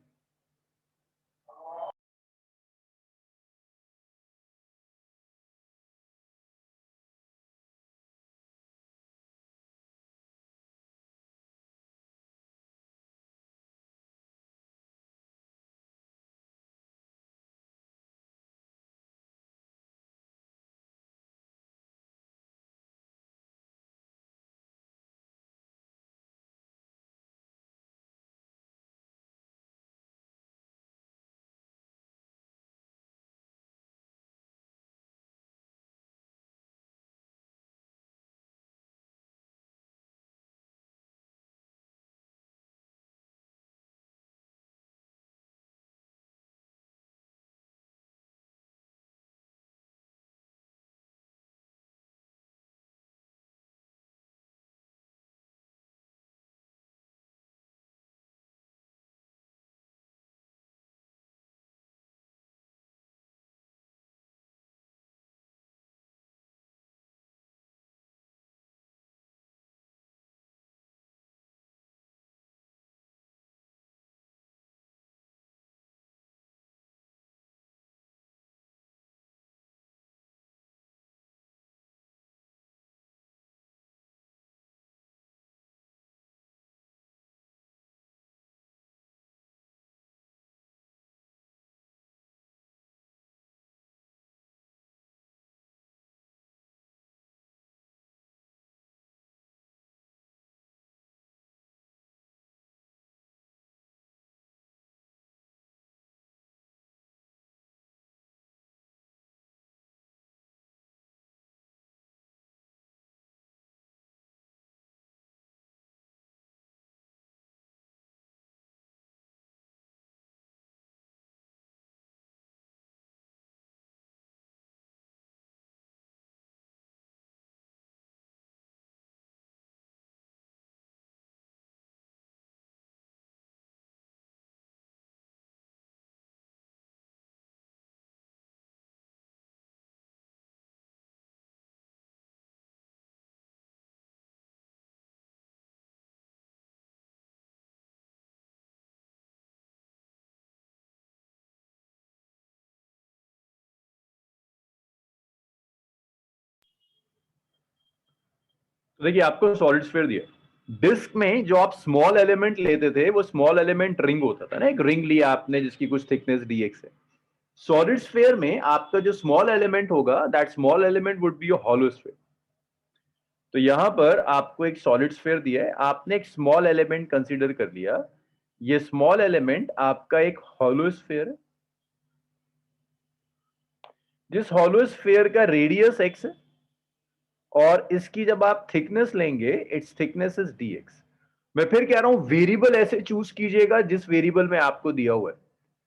तो देखिए, आपको सॉलिड स्फीयर दिया, डिस्क में जो आप स्मॉल एलिमेंट लेते थे वो स्मॉल एलिमेंट रिंग होता था ना, एक रिंग लिया आपने जिसकी कुछ थिकनेस dx है। सॉलिड स्फीयर में आपका जो स्मॉल एलिमेंट होगा that small element would be a hollow sphere. तो यहां पर आपको एक सॉलिड स्फीयर दिया है, आपने एक स्मॉल एलिमेंट कंसीडर कर लिया, ये स्मॉल एलिमेंट आपका एक हॉलो स्फीयर है, जिस हॉलो स्फीयर का रेडियस x है, और इसकी जब आप थिकनेस लेंगे इट्स थिकनेस इज dx। मैं फिर कह रहा हूं वेरिएबल ऐसे चूज कीजिएगा जिस वेरिएबल में आपको दिया हुआ है।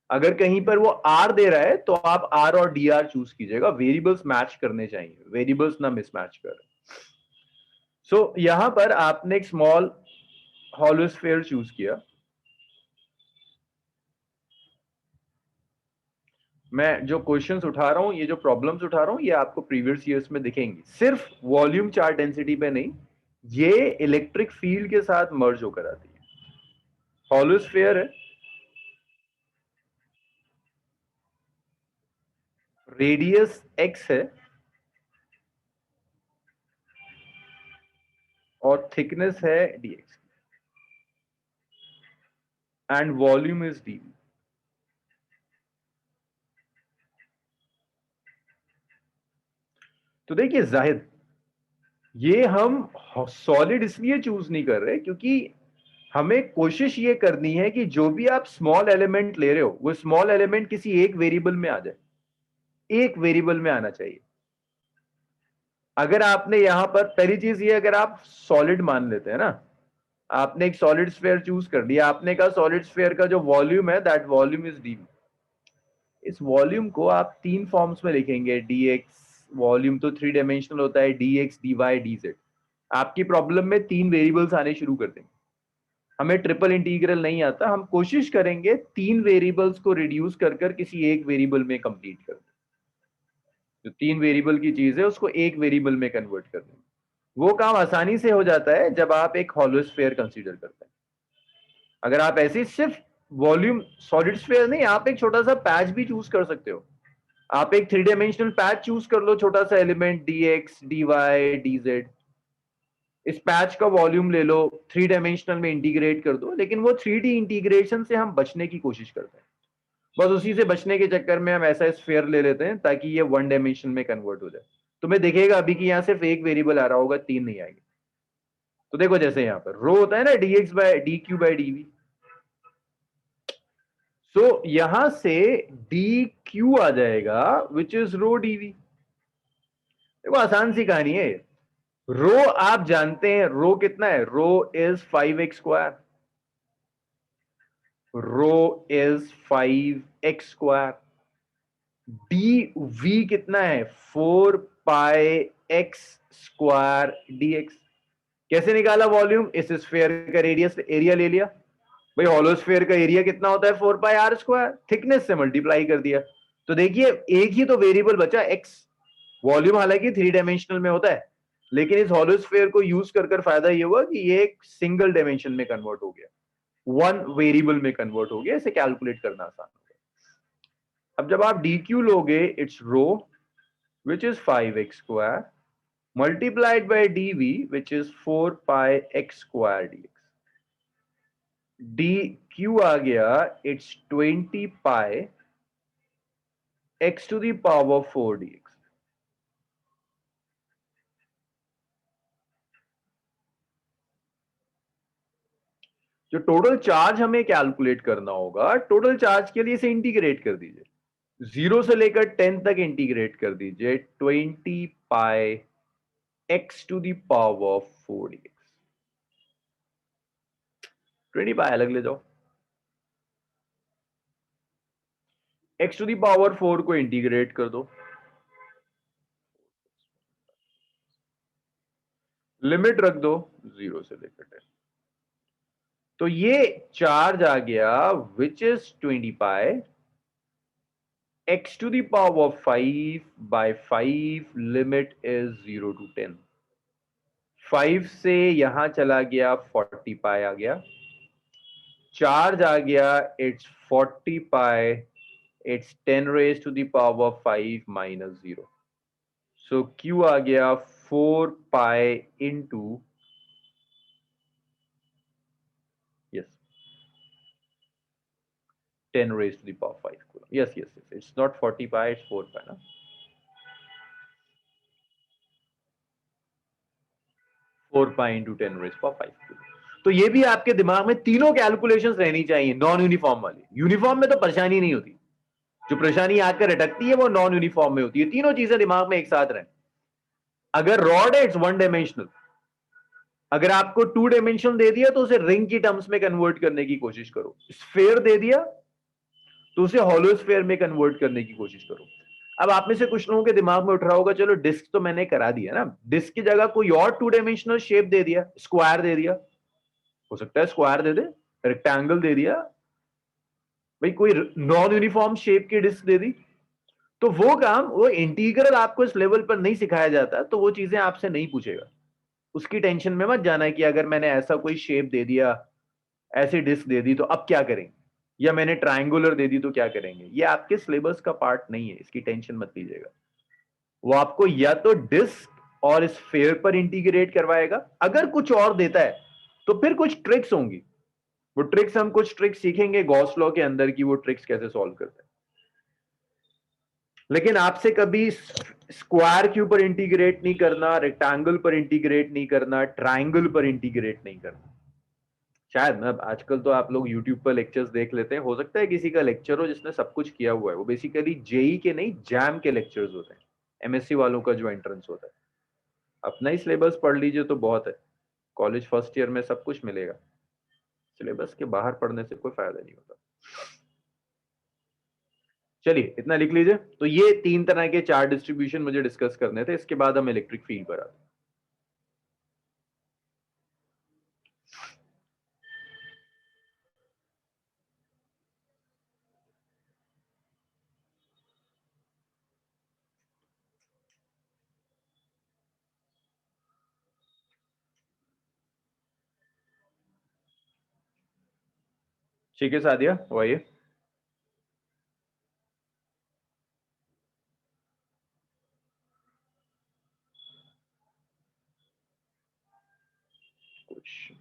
अगर कहीं पर वो r दे रहा है तो आप r और dr चूज कीजिएगा, वेरिएबल्स मैच करने चाहिए, वेरिएबल्स ना मिसमैच कर। सो यहां पर आपने एक स्मॉल हॉलो स्फीयर चूज किया। मैं जो क्वेश्चंस उठा रहा हूं, ये जो प्रॉब्लम्स उठा रहा हूं, ये आपको प्रीवियस ईयर्स में दिखेंगी, सिर्फ वॉल्यूम चार्ज डेंसिटी पे नहीं, ये इलेक्ट्रिक फील्ड के साथ मर्ज होकर आती है। हॉलो स्फीयर है, रेडियस x है और थिकनेस है dx। and volume is dV. तो देखिए जाहिद, ये हम सॉलिड इसलिए चूज नहीं कर रहे क्योंकि हमें कोशिश ये करनी है कि जो भी आप स्मॉल एलिमेंट ले रहे हो वो स्मॉल एलिमेंट किसी एक वेरिएबल में आ जाए, एक वेरिएबल में आना चाहिए। अगर आपने यहां पर पहली चीज ये, अगर आप सॉलिड मान लेते हैं ना, आपने एक सॉलिड स्फीयर चूज कर लिया, आपने कहा सॉलिड स्फीयर का जो वॉल्यूम है दैट वॉल्यूम इज डीवी। इस वॉल्यूम को आप तीन फॉर्म्स में लिखेंगे, dx, वॉल्यूम तो थ्री डायमेंशनल होता है, dx, dy, dz। आपकी प्रॉब्लम में तीन वेरिएबल्स आने शुरू कर देंगे। हमें ट्रिपल इंटीग्रल नहीं आता, हम कोशिश करेंगे तीन वेरिएबल्स को रिड्यूस कर कर किसी एक वेरिएबल में कंप्लीट कर दें। जो तीन वेरिएबल की चीज है उसको एक वेरिएबल में कन्वर्ट कर दें। वो काम आसानी से हो जाता है जब आप एक हॉलो स्फीयर कंसीडर करते हैं। अगर आप ऐसे सिर्फ वॉल्यूम सॉलिड स्फीयर नहीं, आप एक छोटा सा पैच भी चूज कर सकते हो। आप एक थ्री डायमेंशनल पैच चूज कर लो, छोटा सा एलिमेंट dx, dy, dz। इस पैच का वॉल्यूम ले लो, थ्री डायमेंशनल में इंटीग्रेट कर दो। लेकिन वो 3D इंटीग्रेशन से हम बचने की कोशिश करते हैं। बस उसी से बचने के चक्कर में हम ऐसा स्फीयर ले लेते हैं ताकि ये वन डायमेंशन में कन्वर्ट हो जाए। तुम्हें दिखेगा अभी कि यहाँ सिर्फ एक वेरिएबल आ रहा होगा, तीन नहीं आएंगे। तो देखो जैसे यहाँ पर रो होता है ना, dq/dv। सो यहां से dq आ जाएगा विच इज रो dv। देखो आसान सी कहानी है। रो आप जानते हैं, रो कितना है, rho is 5x²। Rho is 5x²। D V कितना है, 4πx² dx। कैसे निकाला वॉल्यूम, इस स्फीयर का रेडियस एरिया ले लिया। भाई हॉलो स्फीयर का एरिया कितना होता है, 4πr²। थिकनेस से मल्टीप्लाई कर दिया। तो देखिए एक ही तो वेरिएबल बचा x। वॉल्यूम हालांकि थ्री डायमेंशनल में होता है, लेकिन इस हॉलो स्फीयर को यूज कर कर फायदा ये हुआ कि ये एक सिंगल डायमेंशन में कन्वर्ट हो गया, वन वेरिएबल में कन्वर्ट हो गया। इसे कैलकुलेट करना आसान हो गया। अब जब आप dq लोगे, it's rho which is 5x² multiplied by dv which is 4πx² dx। dq आ गया, इट्स 20π x⁴ dx। जो टोटल चार्ज हमें कैलकुलेट करना होगा, टोटल चार्ज के लिए इसे इंटीग्रेट कर दीजिए, 0 से लेकर 10 तक इंटीग्रेट कर दीजिए, 20π x⁴ dx। 20π अलग ले जाओ, x⁴ को इंटीग्रेट कर दो, लिमिट रख दो 0 से लेकर 10। तो ये चार्ज आ गया which is 20π x⁵ limit is 0 to 10। 5 से यहां चला गया 40π आ गया, चार्ज आ गया it's 40π, it's 10⁵ minus 0। So Q आ गया 4π into, yes, 10⁵ yes yes yes, it's not 40π, it's 4π ना, 4π इंटू 10⁵। तो ये भी आपके दिमाग में तीनों कैलकुलेशंस रहनी चाहिए, नॉन यूनिफॉर्म वाली। यूनिफॉर्म में तो परेशानी नहीं होती, जो परेशानी आकर अटकती है वो नॉन यूनिफॉर्म में होती है। तीनों चीजें दिमाग में एक साथ रहें। अगर रॉड है इट्स वन डायमेंशनल, अगर आपको टू डायमेंशनल दे दिया तो उसे रिंग की टर्म्स में कन्वर्ट करने की कोशिश करो। स्फीयर दे दिया तो उसे हॉलो स्फीयर में कन्वर्ट करने की कोशिश करो। अब आप में से कुछ लोगों के दिमाग में उठ रहा होगा, चलो डिस्क तो मैंने करा दिया ना, डिस्क की जगह कोई और टू डायमेंशनल शेप दे दिया, स्क्वायर दे दिया, हो सकता है स्क्वायर दे दे, रेक्टेंगल दे दिया, भाई कोई नॉन यूनिफॉर्म शेप की डिस्क दे दी। तो वो काम, वो इंटीग्रल आपको इस लेवल पर नहीं सिखाया जाता, तो वो चीजें आपसे नहीं पूछेगा। उसकी टेंशन में मत जाना है कि अगर मैंने ऐसा कोई शेप दे दिया, ऐसी डिस्क दे दी तो अब क्या करेंगे, या मैंने ट्रायंगुलर दे दी तो क्या करेंगे। ये आपके सिलेबस का पार्ट नहीं है, इसकी टेंशन मत लीजिएगा। वो आपको या तो डिस्क और स्फीयर पर इंटीग्रेट करवाएगा, अगर कुछ और देता है तो फिर कुछ ट्रिक्स होंगी। वो ट्रिक्स, हम कुछ ट्रिक्स सीखेंगे गॉस लॉ के अंदर की, वो ट्रिक्स कैसे सॉल्व करते हैं। लेकिन आपसे कभी स्क्वायर के ऊपर इंटीग्रेट नहीं करना, रेक्टेंगल पर इंटीग्रेट नहीं करना, ट्राइंगल पर इंटीग्रेट नहीं करना। शायद मतलब आजकल तो आप लोग यूट्यूब पर लेक्चर्स देख लेते हैं, हो सकता है किसी का लेक्चर हो जिसने सब कुछ किया हुआ है, वो बेसिकली जेई के नहीं जैम के लेक्चर्स होते हैं, एमएससी वालों का जो एंट्रेंस होता है। अपना ही सिलेबस पढ़ लीजिए तो बहुत है, कॉलेज फर्स्ट ईयर में सब कुछ मिलेगा, सिलेबस के बाहर पढ़ने से कोई फायदा नहीं होता। चलिए इतना लिख लीजिए। तो ये 3 तरह के चार्ज डिस्ट्रीब्यूशन मुझे डिस्कस करने थे, इसके बाद हम इलेक्ट्रिक फील्ड पर आते हैं। ठीक है सादिया, आइए। कुछ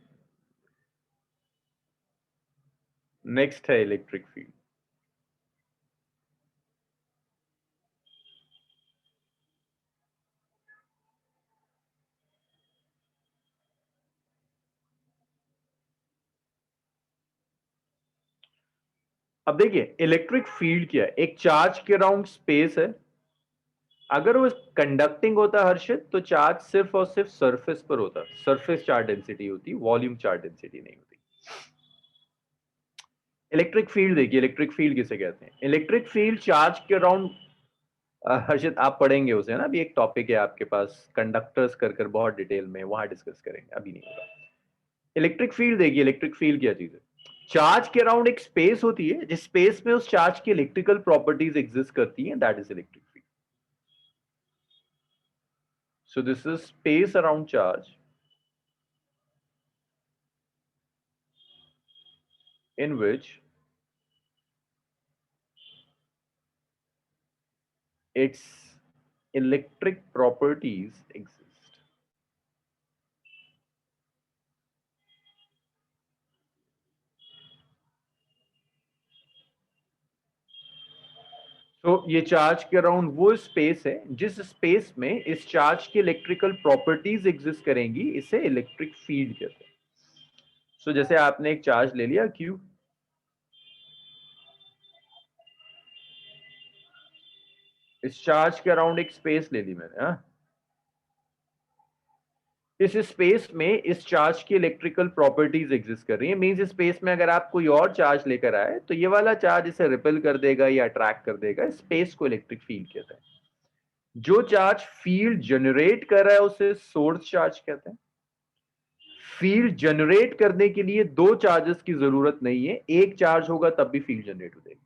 नेक्स्ट है इलेक्ट्रिक फील्ड। अब देखिए इलेक्ट्रिक फील्ड क्या है, एक चार्ज के अराउंड स्पेस है। अगर वो कंडक्टिंग होता हर्षित तो चार्ज सिर्फ और सिर्फ सरफेस पर होता, सरफेस चार्ज डेंसिटी होती, वॉल्यूम चार्ज डेंसिटी नहीं होती। इलेक्ट्रिक फील्ड देखिए, इलेक्ट्रिक फील्ड किसे कहते हैं, इलेक्ट्रिक फील्ड चार्ज के अराउंड, हर्षित आप पढ़ेंगे उसे ना, अभी एक टॉपिक है आपके पास कंडक्टर्स कर कर बहुत डिटेल में, वहां डिस्कस करेंगे, अभी नहीं होगा। इलेक्ट्रिक फील्ड देखिए, इलेक्ट्रिक फील्ड क्या चीज है, चार्ज के अराउंड एक स्पेस होती है, जिस स्पेस में उस चार्ज की इलेक्ट्रिकल प्रॉपर्टीज एग्जिस्ट करती हैं, that is electric field. So this is space around charge in which its electric properties exist. तो ये चार्ज के अराउंड वो स्पेस है जिस स्पेस में इस चार्ज की इलेक्ट्रिकल प्रॉपर्टीज एग्जिस्ट करेंगी, इसे इलेक्ट्रिक फील्ड कहते हैं। सो जैसे आपने एक चार्ज ले लिया Q, इस चार्ज के अराउंड एक स्पेस ले ली मैंने, हाँ, इस स्पेस में इस चार्ज की इलेक्ट्रिकल प्रॉपर्टीज एग्जिस्ट कर रही है, मींस स्पेस में अगर आप कोई और चार्ज लेकर आए तो ये वाला चार्ज इसे रिपेल कर देगा या अट्रैक्ट कर देगा, स्पेस को इलेक्ट्रिक फील्ड कहते हैं। जो चार्ज फील्ड जनरेट कर रहा है उसे सोर्स चार्ज कहते हैं। फील्ड जनरेट करने के लिए दो चार्जेस की जरूरत नहीं है, एक चार्ज होगा तब भी फील्ड जनरेट हो जाएगी।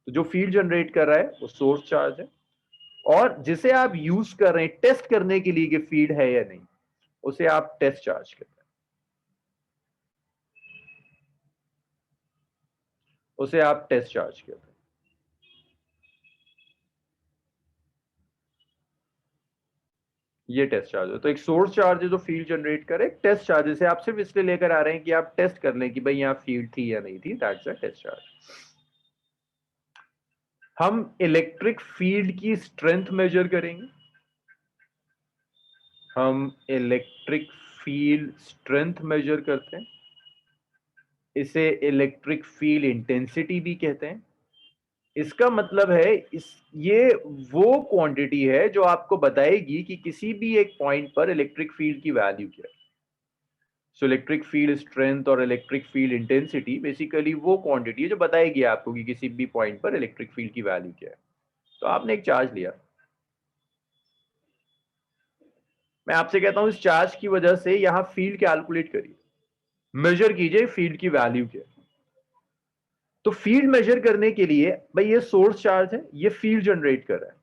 तो जो फील्ड जनरेट कर रहा है वो सोर्स चार्ज है, और जिसे आप यूज कर रहे हैं टेस्ट करने के लिए कि फील्ड है या नहीं, उसे आप टेस्ट चार्ज कहते हैं, उसे आप टेस्ट चार्ज कहते हैं। ये टेस्ट चार्ज है। तो एक सोर्स चार्ज है जो फील्ड जनरेट करे, एक टेस्ट चार्ज है आप सिर्फ इसलिए लेकर आ रहे हैं कि आप टेस्ट कर लें कि भाई यहां फील्ड थी या नहीं थी, दैट्स अ टेस्ट चार्ज। हम इलेक्ट्रिक फील्ड की स्ट्रेंथ मेजर करेंगे, हम इलेक्ट्रिक फील्ड स्ट्रेंथ मेजर करते हैं, इसे इलेक्ट्रिक फील्ड इंटेंसिटी भी कहते हैं। इसका मतलब है इस ये वो क्वांटिटी है जो आपको बताएगी कि किसी भी एक पॉइंट पर इलेक्ट्रिक फील्ड की वैल्यू क्या है। सो इलेक्ट्रिक फील्ड स्ट्रेंथ और इलेक्ट्रिक फील्ड इंटेंसिटी बेसिकली वो क्वांटिटी है जो बताएगी आपको कि किसी भी पॉइंट पर इलेक्ट्रिक फील्ड की वैल्यू क्या है। तो आपने एक चार्ज लिया, मैं आपसे कहता हूं इस चार्ज की वजह से यहां फील्ड कैलकुलेट करिए, मेजर कीजिए फील्ड की वैल्यू क्या है। तो फील्ड मेजर करने के लिए भाई ये सोर्स चार्ज है, ये फील्ड जनरेट कर रहा है,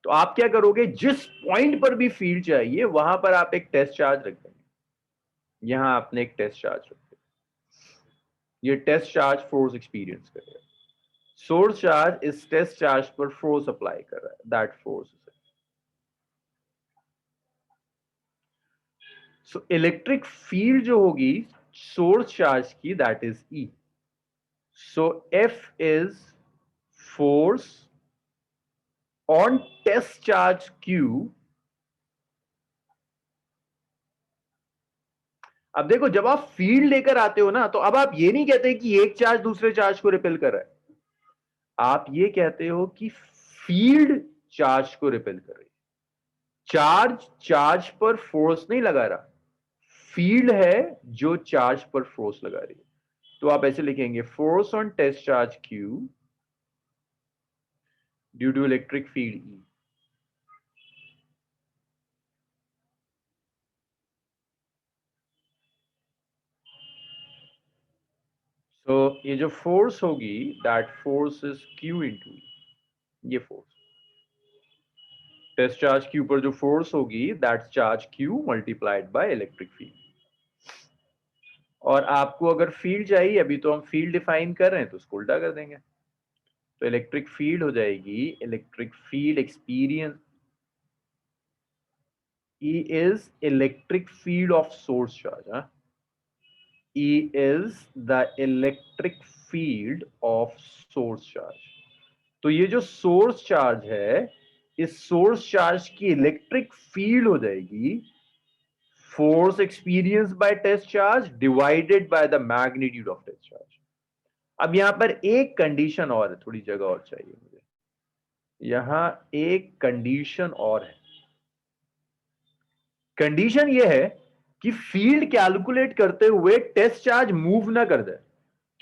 तो आप क्या करोगे, जिस पॉइंट पर भी फील्ड चाहिए वहां पर आप एक टेस्ट चार्ज रख देंगे। यहां आपने एक टेस्ट चार्ज रख दिया, ये टेस्ट चार्ज फोर्स एक्सपीरियंस करेगा। सोर्स चार्ज इस टेस्ट चार्ज पर फोर्स अप्लाई कर रहा है, that force. So electric field जो होगी सोर्स चार्ज की, that is E. So F is force on test charge Q. अब देखो, जब आप फील्ड लेकर आते हो ना, तो अब आप ये नहीं कहते कि एक चार्ज दूसरे चार्ज को रिपेल कर रहा है. आप ये कहते हो कि फील्ड चार्ज को रिपेल कर रही है. चार्ज चार्ज पर फोर्स नहीं लगा रहा, फील्ड है जो चार्ज पर फोर्स लगा रही है. तो आप ऐसे लिखेंगे, force on test charge Q due to electric field E. So ये जो फोर्स होगी, that force is Q into. ये फोर्स टेस्ट चार्ज क्यू पर जो फोर्स होगी, that's charge Q multiplied by electric field. और आपको अगर फील्ड चाहिए, अभी तो हम फील्ड डिफाइन कर रहे हैं, तो उसको उल्टा कर देंगे. तो इलेक्ट्रिक फील्ड हो जाएगी, electric field experience E is electric field of source charge. Huh? E is the electric field of source charge. तो ये जो सोर्स चार्ज है, इस सोर्स चार्ज की इलेक्ट्रिक फील्ड हो जाएगी force experience by test charge divided by the magnitude of test charge. अब यहां पर एक कंडीशन और है, थोड़ी जगह और चाहिए मुझे. यहां एक कंडीशन और है. कंडीशन ये है कि फील्ड कैलकुलेट करते हुए टेस्ट चार्ज मूव ना कर दे.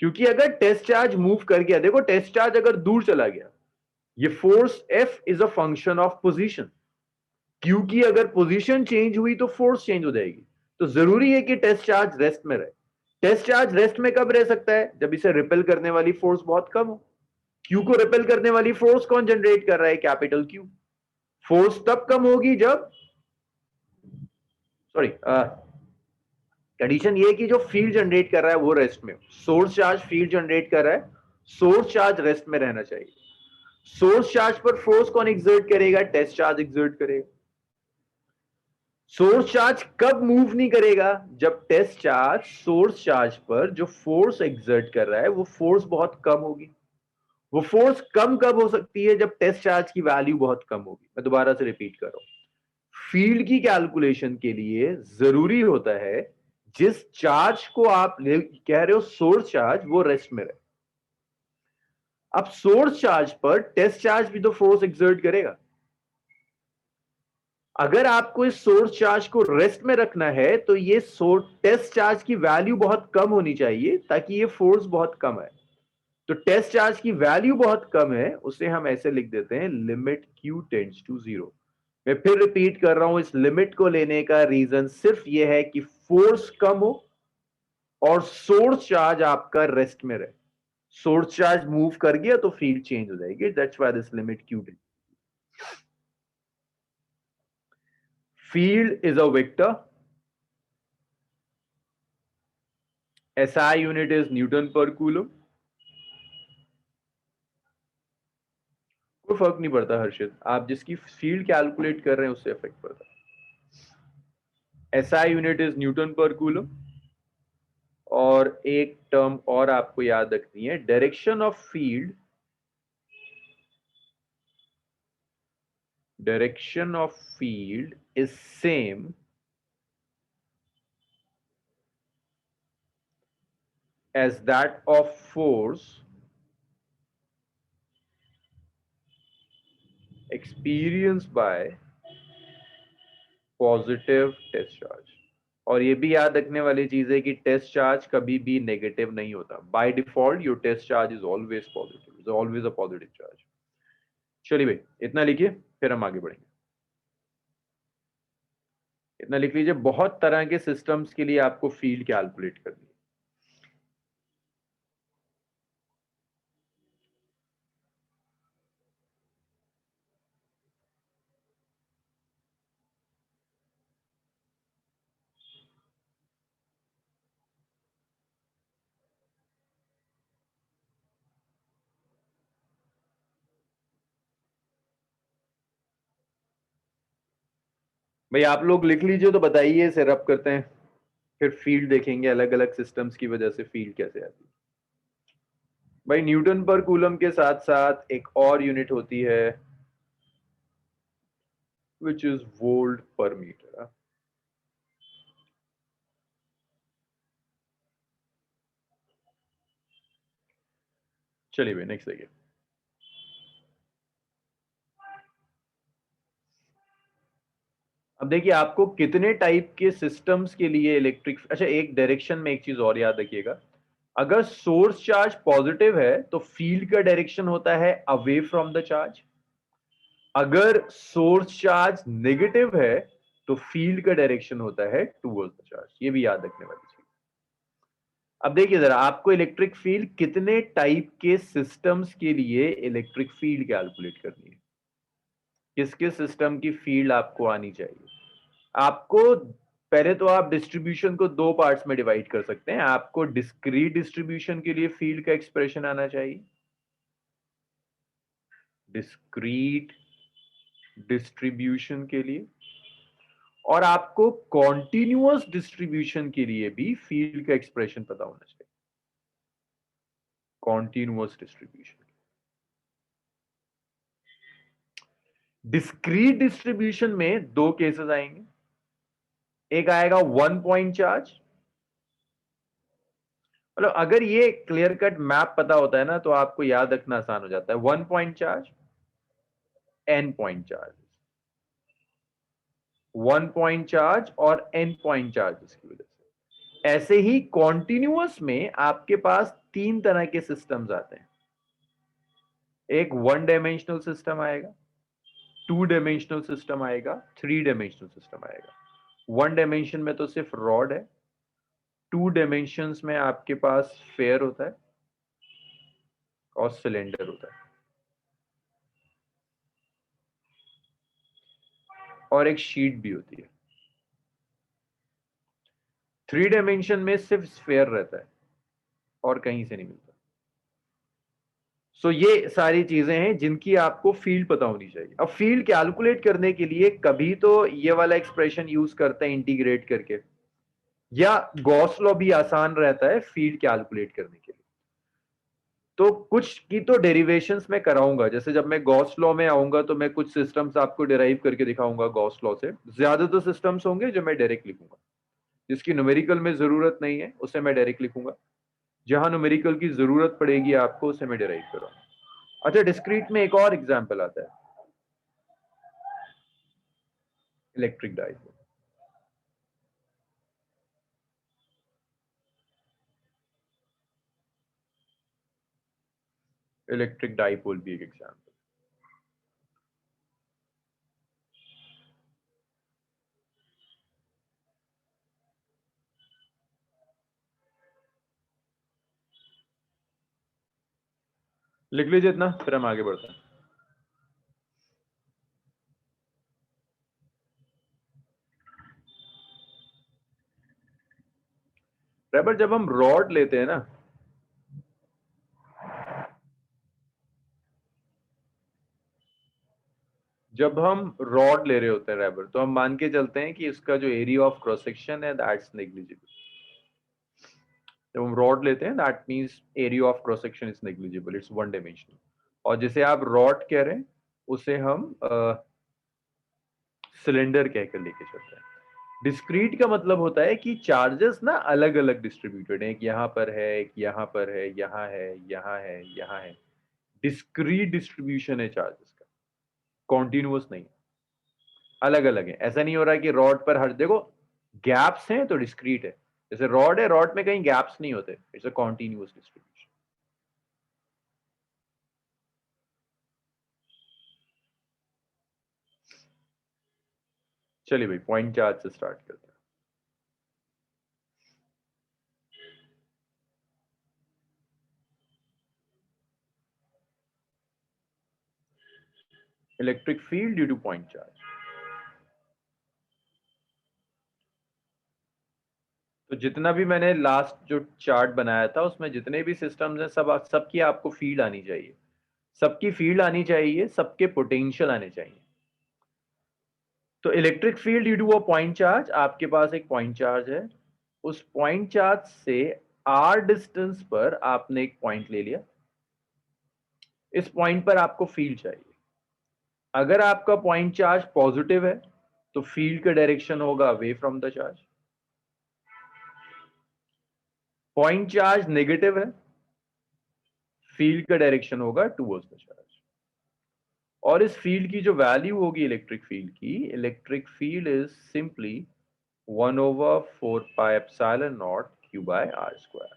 क्योंकि अगर टेस्ट चार्ज मूव कर गया, देखो टेस्ट चार्ज अगर दूर चला गया, ये force F is a function of position. क्योंकि अगर पोजीशन चेंज हुई तो फोर्स चेंज हो जाएगी. तो जरूरी है कि टेस्ट चार्ज रेस्ट में रहे. टेस्ट चार्ज रेस्ट में कब रह सकता है? जब इसे रिपेल करने वाली फोर्स बहुत कम हो. क्यू को रिपेल करने वाली फोर्स कौन जनरेट कर रहा है? Capital Q. फोर्स तब कम होगी जब, सॉरी, कंडीशन ये कि जो फील्ड जनरेट कर रहा है वो रेस्ट में. सोर्स चार्ज फील्ड जनरेट कर रहा है, सोर्स चार्ज रेस्ट में रहना चाहिए. सोर्स चार्ज पर फोर्स कौन एक्सर्ट करेगा? टेस्ट चार्ज एक्सर्ट करेगा. सोर्स चार्ज कब मूव नहीं करेगा? जब टेस्ट चार्ज सोर्स चार्ज पर जो फोर्स एक्सर्ट कर रहा है वो फोर्स बहुत कम होगी. वो फोर्स कम कब हो सकती है? जब टेस्ट चार्ज की वैल्यू बहुत कम होगी. मैं दोबारा से रिपीट कर रहा हूं. फील्ड की कैलकुलेशन के लिए जरूरी होता है जिस चार्ज को आप कह रहे हो सोर्स चार्ज, वो रेस्ट में रहे. अब सोर्स चार्ज पर टेस्ट चार्ज भी तो फोर्स एक्सर्ट करेगा. अगर आपको इस सोर्स चार्ज को रेस्ट में रखना है तो ये टेस्ट चार्ज की वैल्यू बहुत कम होनी चाहिए ताकि ये फोर्स बहुत कम है. तो टेस्ट चार्ज की वैल्यू बहुत कम है, उसे हम ऐसे लिख देते हैं, limit Q tends to zero. मैं फिर रिपीट कर रहा हूं, इस लिमिट को लेने का रीजन सिर्फ यह है कि फोर्स कम हो और सोर्स चार्ज आपका रेस्ट में रहे. सोर्स चार्ज मूव कर गया तो फील्ड चेंज हो जाएगी. That's why this limit Q tends. Field is a vector. SI unit is Newton पर कूलम. कोई फर्क नहीं पड़ता हर्षित, आप जिसकी फील्ड कैलकुलेट कर रहे हैं उससे इफेक्ट पड़ता है. SI यूनिट इज न्यूटन पर कूलम. और एक टर्म और आपको याद रखनी है, direction of field is same as that of force experienced by positive test charge. और ये भी याद रखने वाली चीज है कि टेस्ट चार्ज कभी भी नेगेटिव नहीं होता. By default your test charge is always positive, is always a positive charge. चलिए भाई, इतना लिखिए, फिर हम आगे बढ़ेंगे. इतना लिख लीजिए, बहुत तरह के सिस्टम्स के लिए आपको फील्ड कैलकुलेट करनी है. भाई आप लोग लिख लीजिए तो बताइए, इसे रब करते हैं, फिर फील्ड देखेंगे अलग अलग सिस्टम्स की वजह से फील्ड कैसे आती है। भाई न्यूटन पर कूलम के साथ साथ एक और यूनिट होती है विच इज वोल्ट पर मीटर। चलिए भाई नेक्स्ट देखिए। अब देखिए आपको कितने टाइप के सिस्टम्स के लिए इलेक्ट्रिक, अच्छा एक डायरेक्शन में एक चीज और याद रखिएगा, अगर सोर्स चार्ज पॉजिटिव है तो फील्ड का डायरेक्शन होता है अवे फ्रॉम द चार्ज, अगर सोर्स चार्ज नेगेटिव है तो फील्ड का डायरेक्शन होता है टुवर्ड्स द चार्ज। ये भी याद रखने वाली चीज। अब देखिए जरा, आपको इलेक्ट्रिक फील्ड कितने टाइप के सिस्टम्स के लिए इलेक्ट्रिक फील्ड कैलकुलेट करनी है, किस किस सिस्टम की फील्ड आपको आनी चाहिए। आपको पहले तो आप डिस्ट्रीब्यूशन को दो पार्ट्स में डिवाइड कर सकते हैं। आपको डिस्क्रीट डिस्ट्रीब्यूशन के लिए फील्ड का एक्सप्रेशन आना चाहिए, डिस्क्रीट डिस्ट्रीब्यूशन के लिए, और आपको कॉन्टिन्यूअस डिस्ट्रीब्यूशन के लिए भी फील्ड का एक्सप्रेशन पता होना चाहिए, कॉन्टिन्यूअस डिस्ट्रीब्यूशन। डिस्क्रीट डिस्ट्रीब्यूशन में दो केसेस आएंगे, एक आएगा वन पॉइंट चार्ज, मतलब अगर ये क्लियर कट मैप पता होता है ना तो आपको याद रखना आसान हो जाता है। One point charge, N point charge, one point charge और एन पॉइंट चार्जेस की वजह से। ऐसे ही कॉन्टिन्यूअस में आपके पास तीन तरह के सिस्टम्स आते हैं, एक वन डायमेंशनल सिस्टम आएगा, टू डायमेंशनल सिस्टम आएगा, थ्री डायमेंशनल सिस्टम आएगा। वन डायमेंशन में तो सिर्फ रॉड है, टू डायमेंशंस में आपके पास स्फीयर होता है और सिलेंडर होता है, और एक शीट भी होती है। थ्री डायमेंशन में सिर्फ स्फीयर रहता है और कहीं से नहीं मिलता। सो ये सारी चीजें हैं जिनकी आपको फील्ड पता होनी चाहिए। अब फील्ड कैलकुलेट करने के लिए कभी तो ये वाला एक्सप्रेशन यूज करते हैं इंटीग्रेट करके, या गॉस लॉ भी आसान रहता है फील्ड कैलकुलेट करने के लिए। तो कुछ की तो डेरिवेशंस मैं कराऊंगा, जैसे जब मैं गॉस लॉ में आऊंगा तो मैं कुछ सिस्टम्स आपको डिराइव करके दिखाऊंगा गॉस लॉ से। ज्यादातर सिस्टम्स होंगे जो मैं डायरेक्ट लिखूंगा, जिसकी न्यूमेरिकल में जरूरत नहीं है उसे मैं डायरेक्ट लिखूंगा, जहां न्यूमेरिकल की जरूरत पड़ेगी आपको उसे मैं डिराइव करूंगा। अच्छा डिस्क्रीट में एक और एग्जांपल आता है, इलेक्ट्रिक डाइपोल। इलेक्ट्रिक डाइपोल भी एक एग्जांपल। लिख लीजिए इतना, फिर हम आगे बढ़ते हैं। रबर जब हम रॉड लेते हैं ना, जब हम रॉड ले रहे होते हैं रबर, तो हम मान के चलते हैं कि इसका जो एरिया ऑफ क्रॉस सेक्शन है दैट्स नेग्लिजिबल। जब हम रॉड लेते हैं that means area of cross section is negligible, it's one dimensional. और जिसे आप रॉड कह रहे हैं उसे हम सिलेंडर कहकर लेके चलते हैं। डिस्क्रीट का मतलब होता है कि चार्जेस ना अलग अलग डिस्ट्रीब्यूटेड हैं, एक यहाँ पर है, एक यहाँ पर है, यहाँ है, यहाँ है, यहाँ है। डिस्क्रीट डिस्ट्रीब्यूशन है चार्जेस का, कॉन्टिन्यूअस नहीं, अलग अलग है। ऐसा नहीं हो रहा कि रॉड पर हर देखो गैप्स हैं तो डिस्क्रीट है, जैसे रॉड है, रॉड में कहीं गैप्स नहीं होते, इट्स अ कॉन्टिन्यूअस डिस्ट्रीब्यूशन। चलिए भाई पॉइंट चार्ज से स्टार्ट करते हैं। Electric field due two point charge. तो जितना भी मैंने लास्ट जो चार्ट बनाया था उसमें जितने भी सिस्टम्स हैं सब सबकी आपको फील्ड आनी चाहिए, सबकी फील्ड आनी चाहिए, सबके पोटेंशियल आने चाहिए। तो electric field due to a point charge, आपके पास एक पॉइंट चार्ज है, उस पॉइंट चार्ज से r डिस्टेंस पर आपने एक पॉइंट ले लिया, इस पॉइंट पर आपको फील्ड चाहिए। अगर आपका पॉइंट चार्ज पॉजिटिव है तो फील्ड का डायरेक्शन होगा away from the charge, point charge negative है, फील्ड का डायरेक्शन होगा टुवर्ड्स द चार्ज। और इस फील्ड की जो वैल्यू होगी इलेक्ट्रिक फील्ड की, electric field is simply 1/4πε0 Q/r²।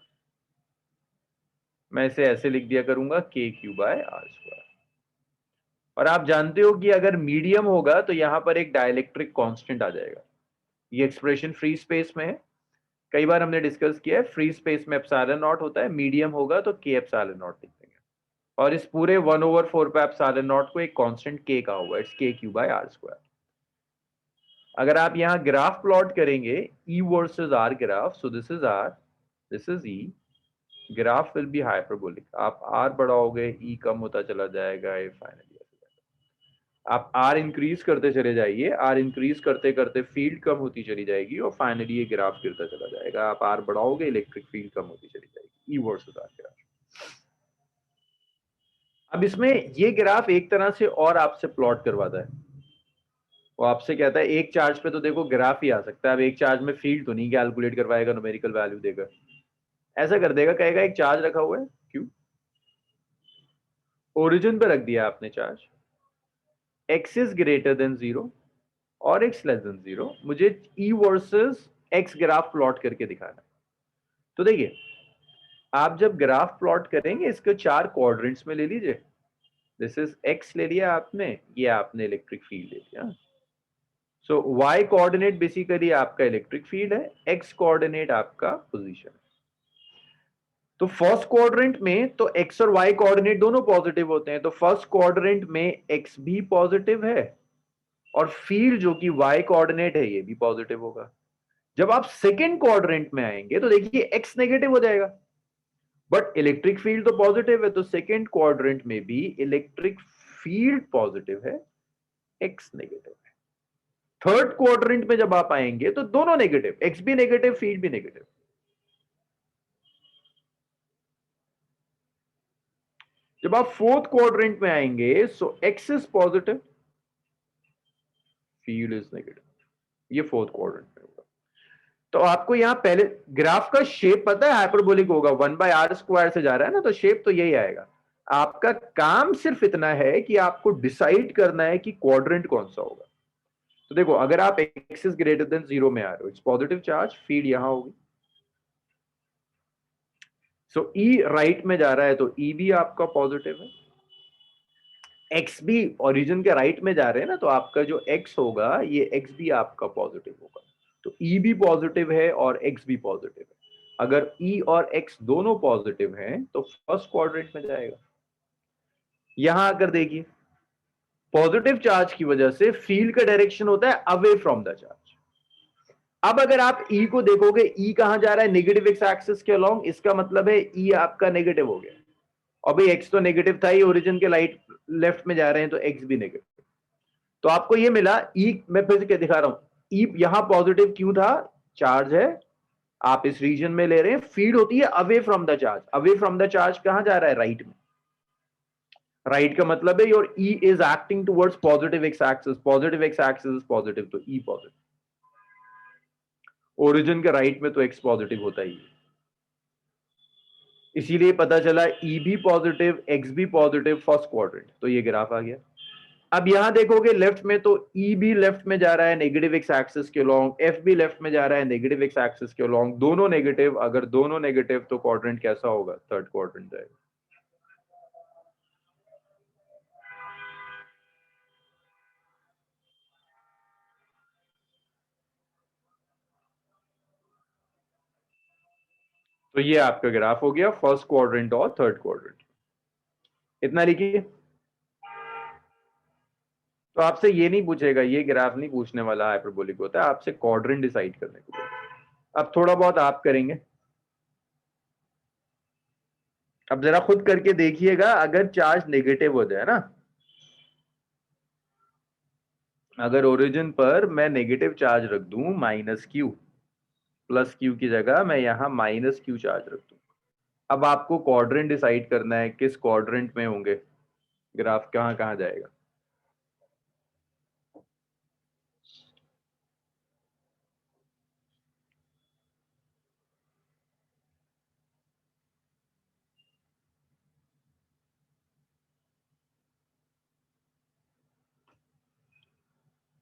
मैं इसे ऐसे लिख दिया करूंगा KQ/r²। और आप जानते हो कि अगर मीडियम होगा तो यहां पर एक डाइलेक्ट्रिक कांस्टेंट आ जाएगा। ये एक्सप्रेशन फ्री स्पेस में है, कई बार हमने डिस्कस किया है, फ्री स्पेस में एप्सिलॉन नॉट होता है, मीडियम होगा तो K एप्सिलॉन नॉट लिख देंगे। और इस पूरे 1/4πε0 को एक कांस्टेंट K का हुआ, इट्स KQ/r²। अगर आप यहां ग्राफ प्लॉट करेंगे E versus R graph, so this is R, this is E, graph will be hyperbolic. आप R बढ़ाओगे E कम होता चला जाएगा, ये फाइनली आप R इंक्रीज करते चले जाइए, R इंक्रीज करते करते फील्ड कम होती चली जाएगी और फाइनली ये ग्राफ गिरता चला जाएगा। आप R बढ़ाओगे इलेक्ट्रिक फील्ड कम होती चली जाएगी, E वर्सेस R ग्राफ। अब इसमें ये ग्राफ एक तरह से और आपसे प्लॉट करवाता है, वो आपसे कहता है एक चार्ज पे तो देखो ग्राफ ही आ सकता है, अब एक चार्ज में फील्ड तो नहीं कैलकुलेट करवाएगा, न्यूमेरिकल वैल्यू देगा, ऐसा कर देगा, कहेगा एक चार्ज रखा हुआ है क्यों, ओरिजिन पे रख दिया आपने charge, x is greater than 0 और x लेस देन 0, मुझे E versus x graph plot करके दिखाना है। तो देखिए आप जब ग्राफ प्लॉट करेंगे इसको 4 क्वाड्रेंट्स में ले लीजिए, दिस इज x ले लिया आपने, ये आपने इलेक्ट्रिक फील्ड ले लिया। सो y कोऑर्डिनेट बेसिकली आपका इलेक्ट्रिक फील्ड है, x कोऑर्डिनेट आपका पोजीशन है। तो फर्स्ट क्वाड्रेंट में तो x और y कोऑर्डिनेट दोनों पॉजिटिव होते हैं, तो फर्स्ट क्वाड्रेंट में x भी पॉजिटिव है और फील्ड जो कि y कोऑर्डिनेट है ये भी पॉजिटिव होगा। जब आप सेकेंड क्वाड्रेंट में आएंगे तो देखिए x नेगेटिव हो जाएगा, बट इलेक्ट्रिक फील्ड तो पॉजिटिव है, तो सेकेंड क्वाड्रेंट में भी इलेक्ट्रिक फील्ड पॉजिटिव है, x नेगेटिव है। थर्ड क्वाड्रेंट में जब आप आएंगे तो दोनों नेगेटिव, x भी नेगेटिव, फील्ड भी नेगेटिव। जब आप फोर्थ क्वाड्रेंट में आएंगे सो x is positive, field is negative, ये फोर्थ क्वाड्रेंट में होगा। तो आपको यहां पहले ग्राफ का शेप पता है, हाइपरबोलिक होगा, 1/r² से जा रहा है ना, तो शेप तो यही आएगा। आपका काम सिर्फ इतना है कि आपको डिसाइड करना है कि क्वाड्रेंट कौन सा होगा। तो देखो अगर आप x इज ग्रेटर देन 0 में आ रहे हो, इट्स पॉजिटिव चार्ज, फील्ड यहां होगी, सो E राइट में जा रहा है तो E भी आपका पॉजिटिव है, x भी ओरिजिन के राइट में जा रहे हैं ना, तो आपका जो x होगा ये x भी आपका पॉजिटिव होगा। तो E भी पॉजिटिव है और x भी पॉजिटिव है। अगर E और x दोनों पॉजिटिव हैं तो फर्स्ट क्वाड्रेंट में जाएगा। यहां आकर देखिए पॉजिटिव चार्ज की वजह से फील्ड का डायरेक्शन होता है अवे फ्रॉम द चार्ज। अब अगर आप E को देखोगे, E कहां जा रहा है, नेगेटिव एक्स एक्सिस के अलोंग, इसका मतलब है E आपका नेगेटिव हो गया। और भाई x तो नेगेटिव था ही, ओरिजिन के लाइट लेफ्ट में जा रहे हैं तो x भी नेगेटिव। तो आपको ये मिला E, मैं फिर से दिखा रहा हूं, E यहां पॉजिटिव क्यों था, चार्ज है, आप इस रीजन में ले रहे हैं, फील्ड होती है away from the charge, away from the charge कहां जा रहा है, राइट में। राइट का मतलब है your E is acting towards positive x axis, positive x axis is positive, तो E पॉजिटिव। ओरिजिन के राइट में तो x पॉजिटिव होता ही है, इसीलिए पता चला E भी पॉजिटिव, x भी पॉजिटिव, फर्स्ट क्वाड्रेंट, तो ये ग्राफ आ गया। अब यहां देखोगे लेफ्ट में तो E भी लेफ्ट में जा रहा है नेगेटिव एक्स एक्सिस के लॉन्ग, F भी लेफ्ट में जा रहा है नेगेटिव एक्स एक्सिस के लॉन्ग, दोनों नेगेटिव, अगर दोनों नेगेटिव तो क्वाड्रेंट कैसा होगा, थर्ड क्वाड्रेंट जाएगा। तो ये आपका ग्राफ हो गया फर्स्ट क्वाड्रेंट और थर्ड क्वाड्रेंट। इतना लिखिए। तो आपसे ये नहीं पूछेगा, ये ग्राफ नहीं पूछने वाला हाइपरबोलिक होता है, आपसे क्वाड्रेंट डिसाइड करने को बोलेगा। अब थोड़ा बहुत आप करेंगे, अब जरा खुद करके देखिएगा, अगर चार्ज नेगेटिव हो जाए ना, अगर ओरिजिन पर मैं नेगेटिव चार्ज रख दूं माइनस क्यू, प्लस क्यू की जगह मैं यहां माइनस क्यू चार्ज रख दूं। अब आपको क्वाड्रेंट डिसाइड करना है किस क्वाड्रेंट में होंगे, ग्राफ कहां कहां जाएगा।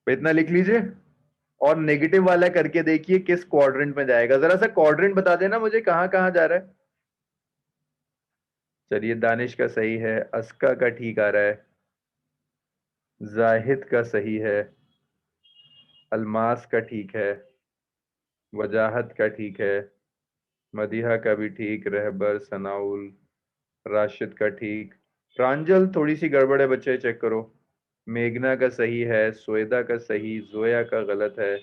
तो इतना लिख लीजिए और नेगेटिव वाला करके देखिए किस क्वाड्रेंट में जाएगा। जरा सा क्वाड्रेंट बता देना मुझे कहां कहां जा रहा है। चलिए, दानिश का सही है, अस्का का ठीक आ रहा है, जाहिद का सही है, अलमास का ठीक है, वजाहत का ठीक है, मदीहा का भी ठीक, रहबर, सनाउल, राशिद का ठीक, प्रांजल थोड़ी सी गड़बड़ है बच्चे, चेक करो। मेघना का सही है, स्वेदा का सही, जोया का गलत है।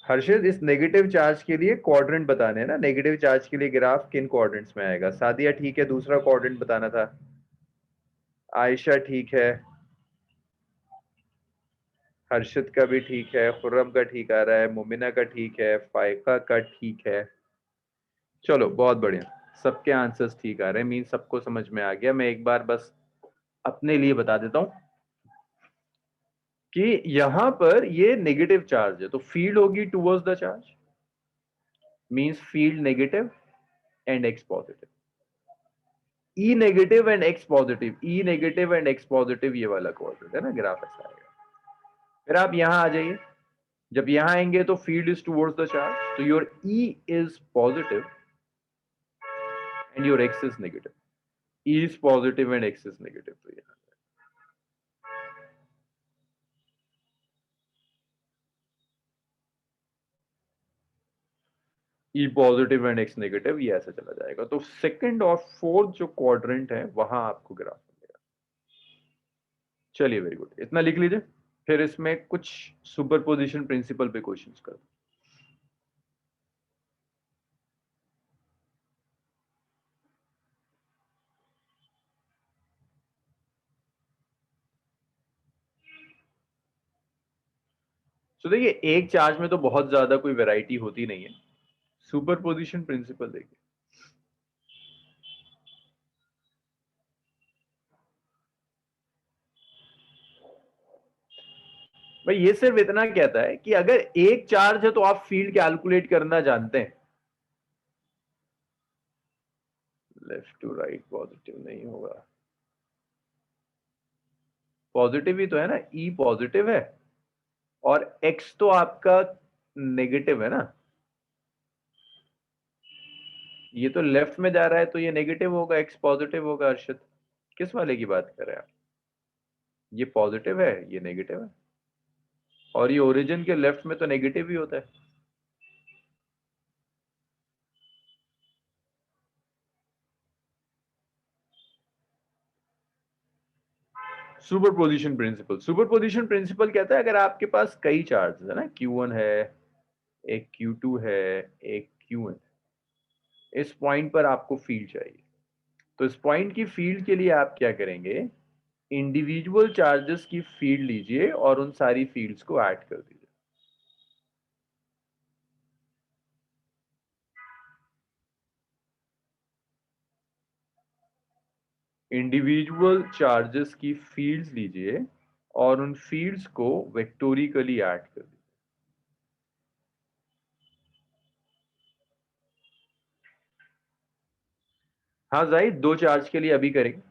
हर्षित, इस नेगेटिव चार्ज के लिए क्वाड्रेंट बताने हैं ना, नेगेटिव चार्ज के लिए ग्राफ किन क्वाड्रेंट्स में आएगा। सादिया ठीक है, दूसरा क्वाड्रेंट बताना था। आयशा ठीक है, हर्षित का भी ठीक है, खुर्रम का ठीक आ रहा है, मुमिना का ठीक है, फायका का ठीक है। चलो बहुत बढ़िया, सबके आंसर्स ठीक आ रहे हैं, मीन सबको समझ में आ गया। मैं एक बार बस अपने लिए बता देता हूं कि यहां पर ये नेगेटिव चार्ज है तो फील्ड होगी towards the charge, means field negative and x positive. E negative and x positive, E negative and x positive, ये वाला क्वाड्रेंट है ना, ग्राफ ऐसा आएगा। फिर आप यहां आ जाइए, जब यहां आएंगे तो field is towards the charge, तो your E is positive and your X is negative. E is positive and X is negative, तो ये E positive and X negative, ये ऐसा चला जाएगा। तो सेकंड और फोर्थ जो क्वाड्रेंट है वहां आपको ग्राफ मिलेगा। चलिए वेरी गुड, इतना लिख लीजिए। फिर इसमें कुछ सुपरपोजिशन प्रिंसिपल पे क्वेश्चंस कर। तो देखिए, एक चार्ज में तो बहुत ज्यादा कोई वैरायटी होती नहीं है। सुपरपोजिशन प्रिंसिपल देखिए, भाई ये सिर्फ इतना कहता है कि अगर एक चार्ज है तो आप फील्ड कैलकुलेट करना जानते हैं। लेफ्ट टू राइट पॉजिटिव नहीं होगा, पॉजिटिव ही तो है ना, ई पॉजिटिव है और एक्स तो आपका नेगेटिव है ना। ये तो लेफ्ट में जा रहा है तो ये नेगेटिव होगा, एक्स पॉजिटिव होगा। अर्षद, किस वाले की बात कर रहे हैं आप। ये पॉजिटिव है, ये नेगेटिव है, और ये ओरिजिन के लेफ्ट में तो नेगेटिव ही होता है। सुपरपोजिशन प्रिंसिपल, सुपरपोजिशन प्रिंसिपल कहता है अगर आपके पास कई चार्ज है ना, Q1 है, एक Q2 है, एक Qn, इस पॉइंट पर आपको फील्ड चाहिए। तो इस पॉइंट की फील्ड के लिए आप क्या करेंगे, इंडिविजुअल चार्जेस की फील्ड लीजिए और उन सारी फील्ड्स को ऐड कर दीजिए। इंडिविजुअल चार्जेस की फील्ड्स लीजिए और उन फील्ड्स को वेक्टोरिकली ऐड कर दीजिए। हाँ जाहिद, दो चार्ज के लिए अभी करेंगे।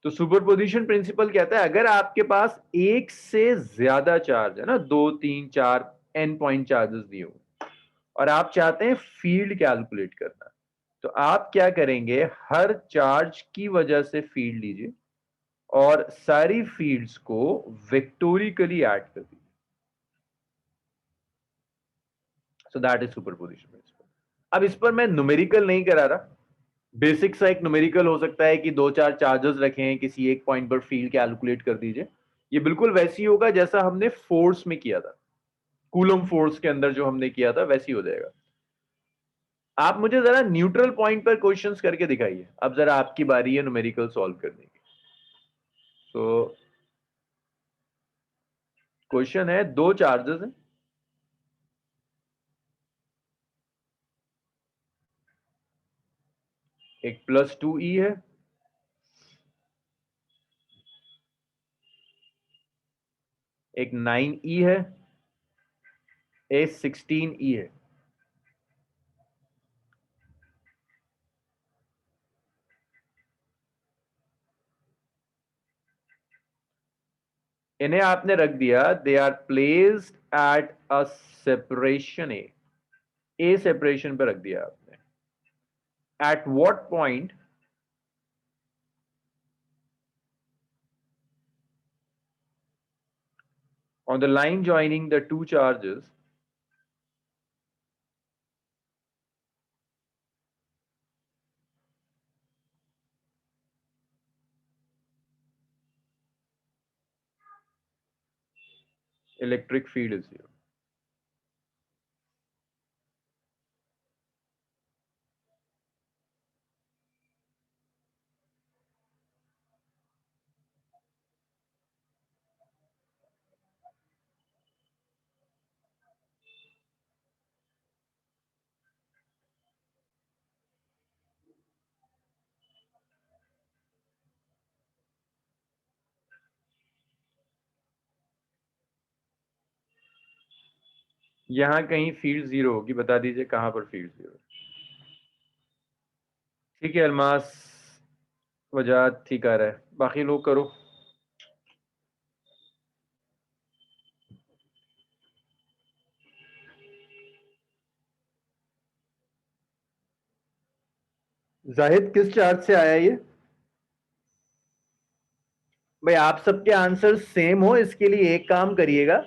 तो सुपरपोजिशन प्रिंसिपल कहता है अगर आपके पास एक से ज्यादा चार्ज है ना, दो तीन चार एन पॉइंट चार्जेस दिए हुए, और आप चाहते हैं फील्ड कैलकुलेट करना, तो आप क्या करेंगे, हर चार्ज की वजह से फील्ड लीजिए और सारी फील्ड्स को वेक्टोरिकली ऐड कर दीजिए। So that is superposition principle. अब इस पर मैं न्यूमेरिकल नहीं करा रहा, बेसिक सा एक न्यूमेरिकल हो सकता है कि दो चार चार्जेस रखें, किसी एक पॉइंट पर फील्ड कैलकुलेट कर दीजिए। ये बिल्कुल वैसी होगा जैसा हमने फोर्स में किया था, कूलम फोर्स के अंदर जो हमने किया था वैसी हो जाएगा। आप मुझे जरा न्यूट्रल पॉइंट पर क्वेश्चंस करके दिखाइए। अब जरा आपकी बारी है न्यूमेरिकल सॉल्व करने की। तो क्वेश्चन है, दो चार्जेस हैं, एक +2e है, एक 9e है, एक 16e है। इन्हें आपने रख दिया, they are placed at a separation a separation पे रख दिया आपने। At what point on the line joining the two charges electric field is zero। यहां कहीं फील्ड जीरो होगी, बता दीजिए कहां पर फील्ड जीरो। ठीक है अलमास, वजाहत ठीक आ रहा है, बाकी लोग करो। जाहिद किस चार्ज से आया ये? भाई आप सबके आंसर सेम हो, इसके लिए एक काम करिएगा,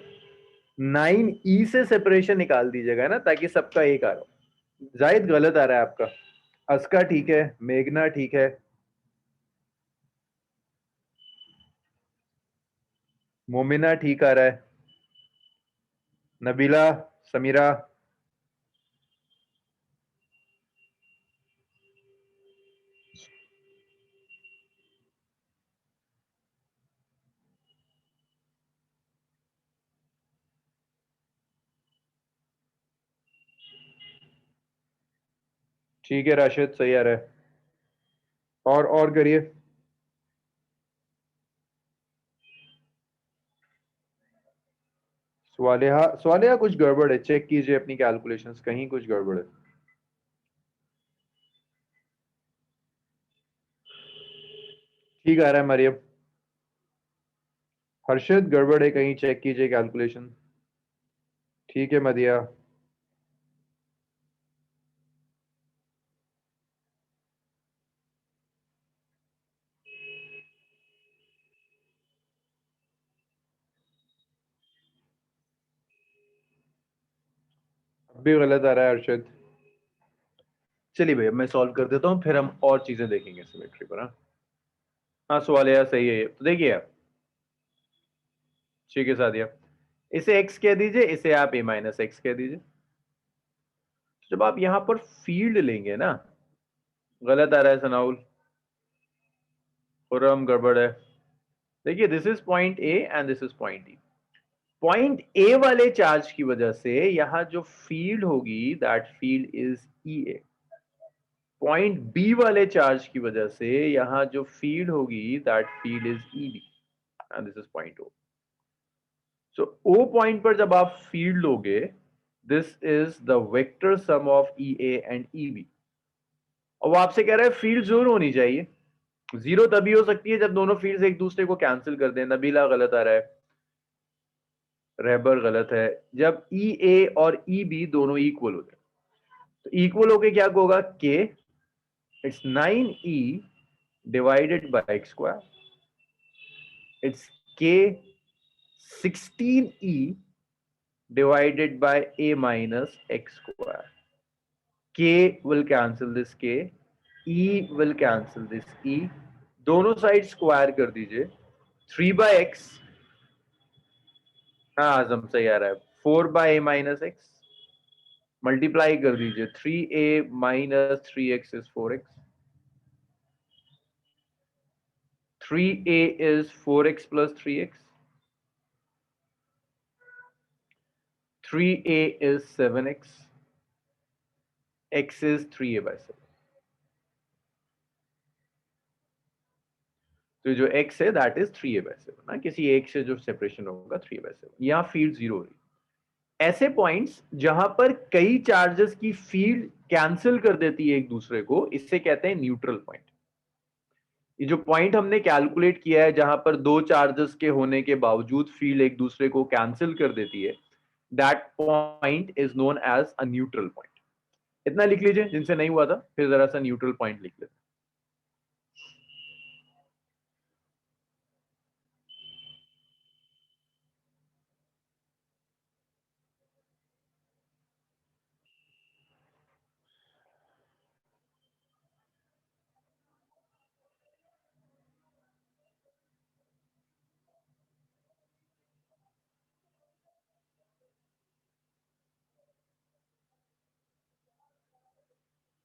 9e से सेपरेशन निकाल दीजिएगा ना, ताकि सबका एक आ रहा हो। जाहिद गलत आ रहा है आपका। अस्का ठीक है, मेघना ठीक है, मोमिना ठीक आ रहा है, नबीला, समीरा, ठीक है, राशिद सही आ रहा है। और करिए। स्वालिहा, स्वालिहा कुछ गड़बड़ है, चेक कीजिए अपनी कैलकुलेशंस, कहीं कुछ गड़बड़ है। ठीक आ रहा है मरियम। हर्षद गड़बड़ है कहीं, चेक कीजिए कैलकुलेशन। ठीक है मदिया। अब भी गलत आ रहा है हर्षद। चलिए भैया मैं सॉल्व कर देता हूँ, फिर हम और चीजें देखेंगे सिमेट्री पर। हाँ हाँ, सवालिया सही है ये तो, देखिए आप। ठीक है सादिया, इसे x कह दीजिए, इसे आप a-x कह दीजिए। जब आप यहां पर फील्ड लेंगे ना, गलत आ रहा है सनाउल, खुर्रम गड़बड़ है। देखिए this is point A and this is point E. Point A वाले चार्ज की वजह से यहां जो फील्ड होगी, that field is E A. Point B वाले चार्ज की वजह से यहां जो फील्ड होगी, that field is E B and this is point O. So O point पर जब आप फील्ड लोगे, this is the vector sum of E A and E B. और वो आपसे कह रहा है फील्ड जरूर होनी चाहिए। जीरो तभी हो सकती है जब दोनों फील्ड्स एक दूसरे को कैंसिल कर दें। नबीला गलत आ रहा है, रहबर गलत है। जब ई ए और ई बी दोनों इक्वल हो जाए, तो इक्वल होके क्या होगा, के, it's 9e divided by x square, it's के 16e divided by a minus x square। k will cancel this k, e will cancel this e, दोनों साइड स्क्वायर कर दीजिए। 3/x, हाँ आजम सही आ रहा है, 4/a-x मल्टीप्लाई कर दीजिए, 3a - 3x is 4x, 3a is 4x plus 3x, 3a is 7x, x is 3a by 7. तो जो x है दैट इज 3a by 7 ना, किसी एक से जो सेपरेशन होगा 3a by 7, यहाँ फील्ड जीरो हो रही। ऐसे पॉइंट्स जहां पर कई चार्जेस की फील्ड कैंसिल कर देती है एक दूसरे को, इससे कहते हैं न्यूट्रल पॉइंट। ये जो पॉइंट हमने कैलकुलेट किया है जहां पर दो चार्जेस के होने के बावजूद फील्ड एक दूसरे को कैंसिल कर देती है, that point is known as a neutral point. इतना लिख लीजिए, जिनसे नहीं हुआ था फिर जरा सा न्यूट्रल पॉइंट लिख लेते।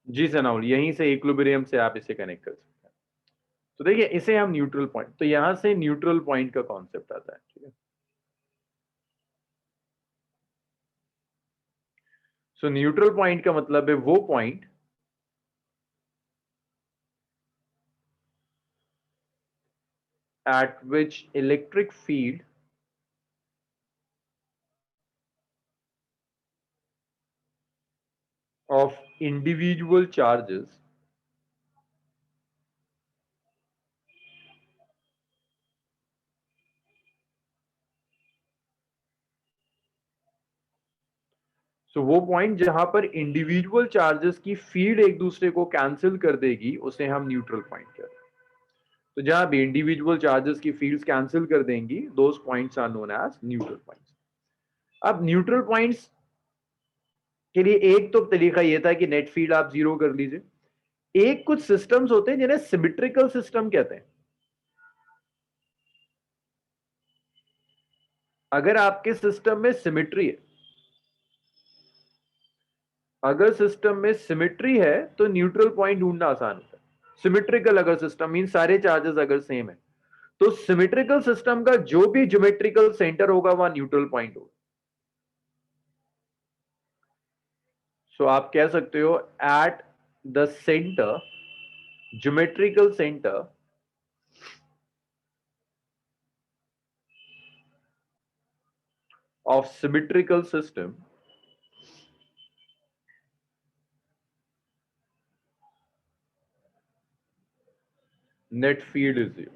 जी सनाउल, यहीं से इक्विलिब्रियम से आप इसे कनेक्ट कर सकते हैं। तो देखिए इसे हम न्यूट्रल पॉइंट, तो यहां से न्यूट्रल पॉइंट का कॉन्सेप्ट आता है, ठीक है। सो न्यूट्रल पॉइंट का मतलब है वो point at which electric field of individual charges वो पॉइंट जहां पर इंडिविजुअल चार्जेस की फील्ड एक दूसरे को कैंसिल कर देगी उसे हम न्यूट्रल पॉइंट कहते हैं। तो जहां भी इंडिविजुअल चार्जेस की फील्ड्स कैंसिल कर देंगी, those points are known as neutral points. अब न्यूट्रल पॉइंट्स के लिए एक तो तरीका यह था कि नेट फील्ड आप जीरो कर लीजिए। एक कुछ सिस्टम्स होते हैं जिन्हें सिमेट्रिकल सिस्टम कहते हैं। अगर आपके सिस्टम में सिमेट्री है, अगर सिस्टम में सिमेट्री है तो न्यूट्रल पॉइंट ढूंढना आसान होता है। सिमेट्रिकल अगर सिस्टम मीन सारे चार्जेस अगर सेम है, तो सिमेट्रिकल सिस्टम का जो भी ज्योमेट्रिकल सेंटर होगा वह न्यूट्रल पॉइंट होगा। सो आप कह सकते हो at the centre, geometrical centre of symmetrical system, net field is zero.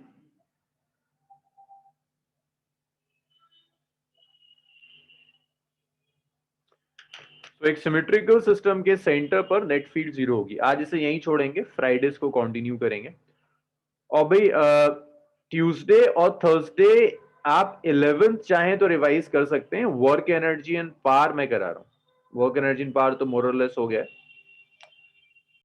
तो एक सिमेट्रिकल सिस्टम के सेंटर पर नेट फील्ड जीरो होगी। आज इसे यहीं छोड़ेंगे, फ्राइडेज को कंटिन्यू करेंगे। और भाई ट्यूसडे और थर्सडे आप 11th चाहें तो रिवाइज कर सकते हैं। वर्क एनर्जी एंड पावर मैं करा रहा हूं। वर्क एनर्जी एंड पावर तो मोरलेस हो गया है।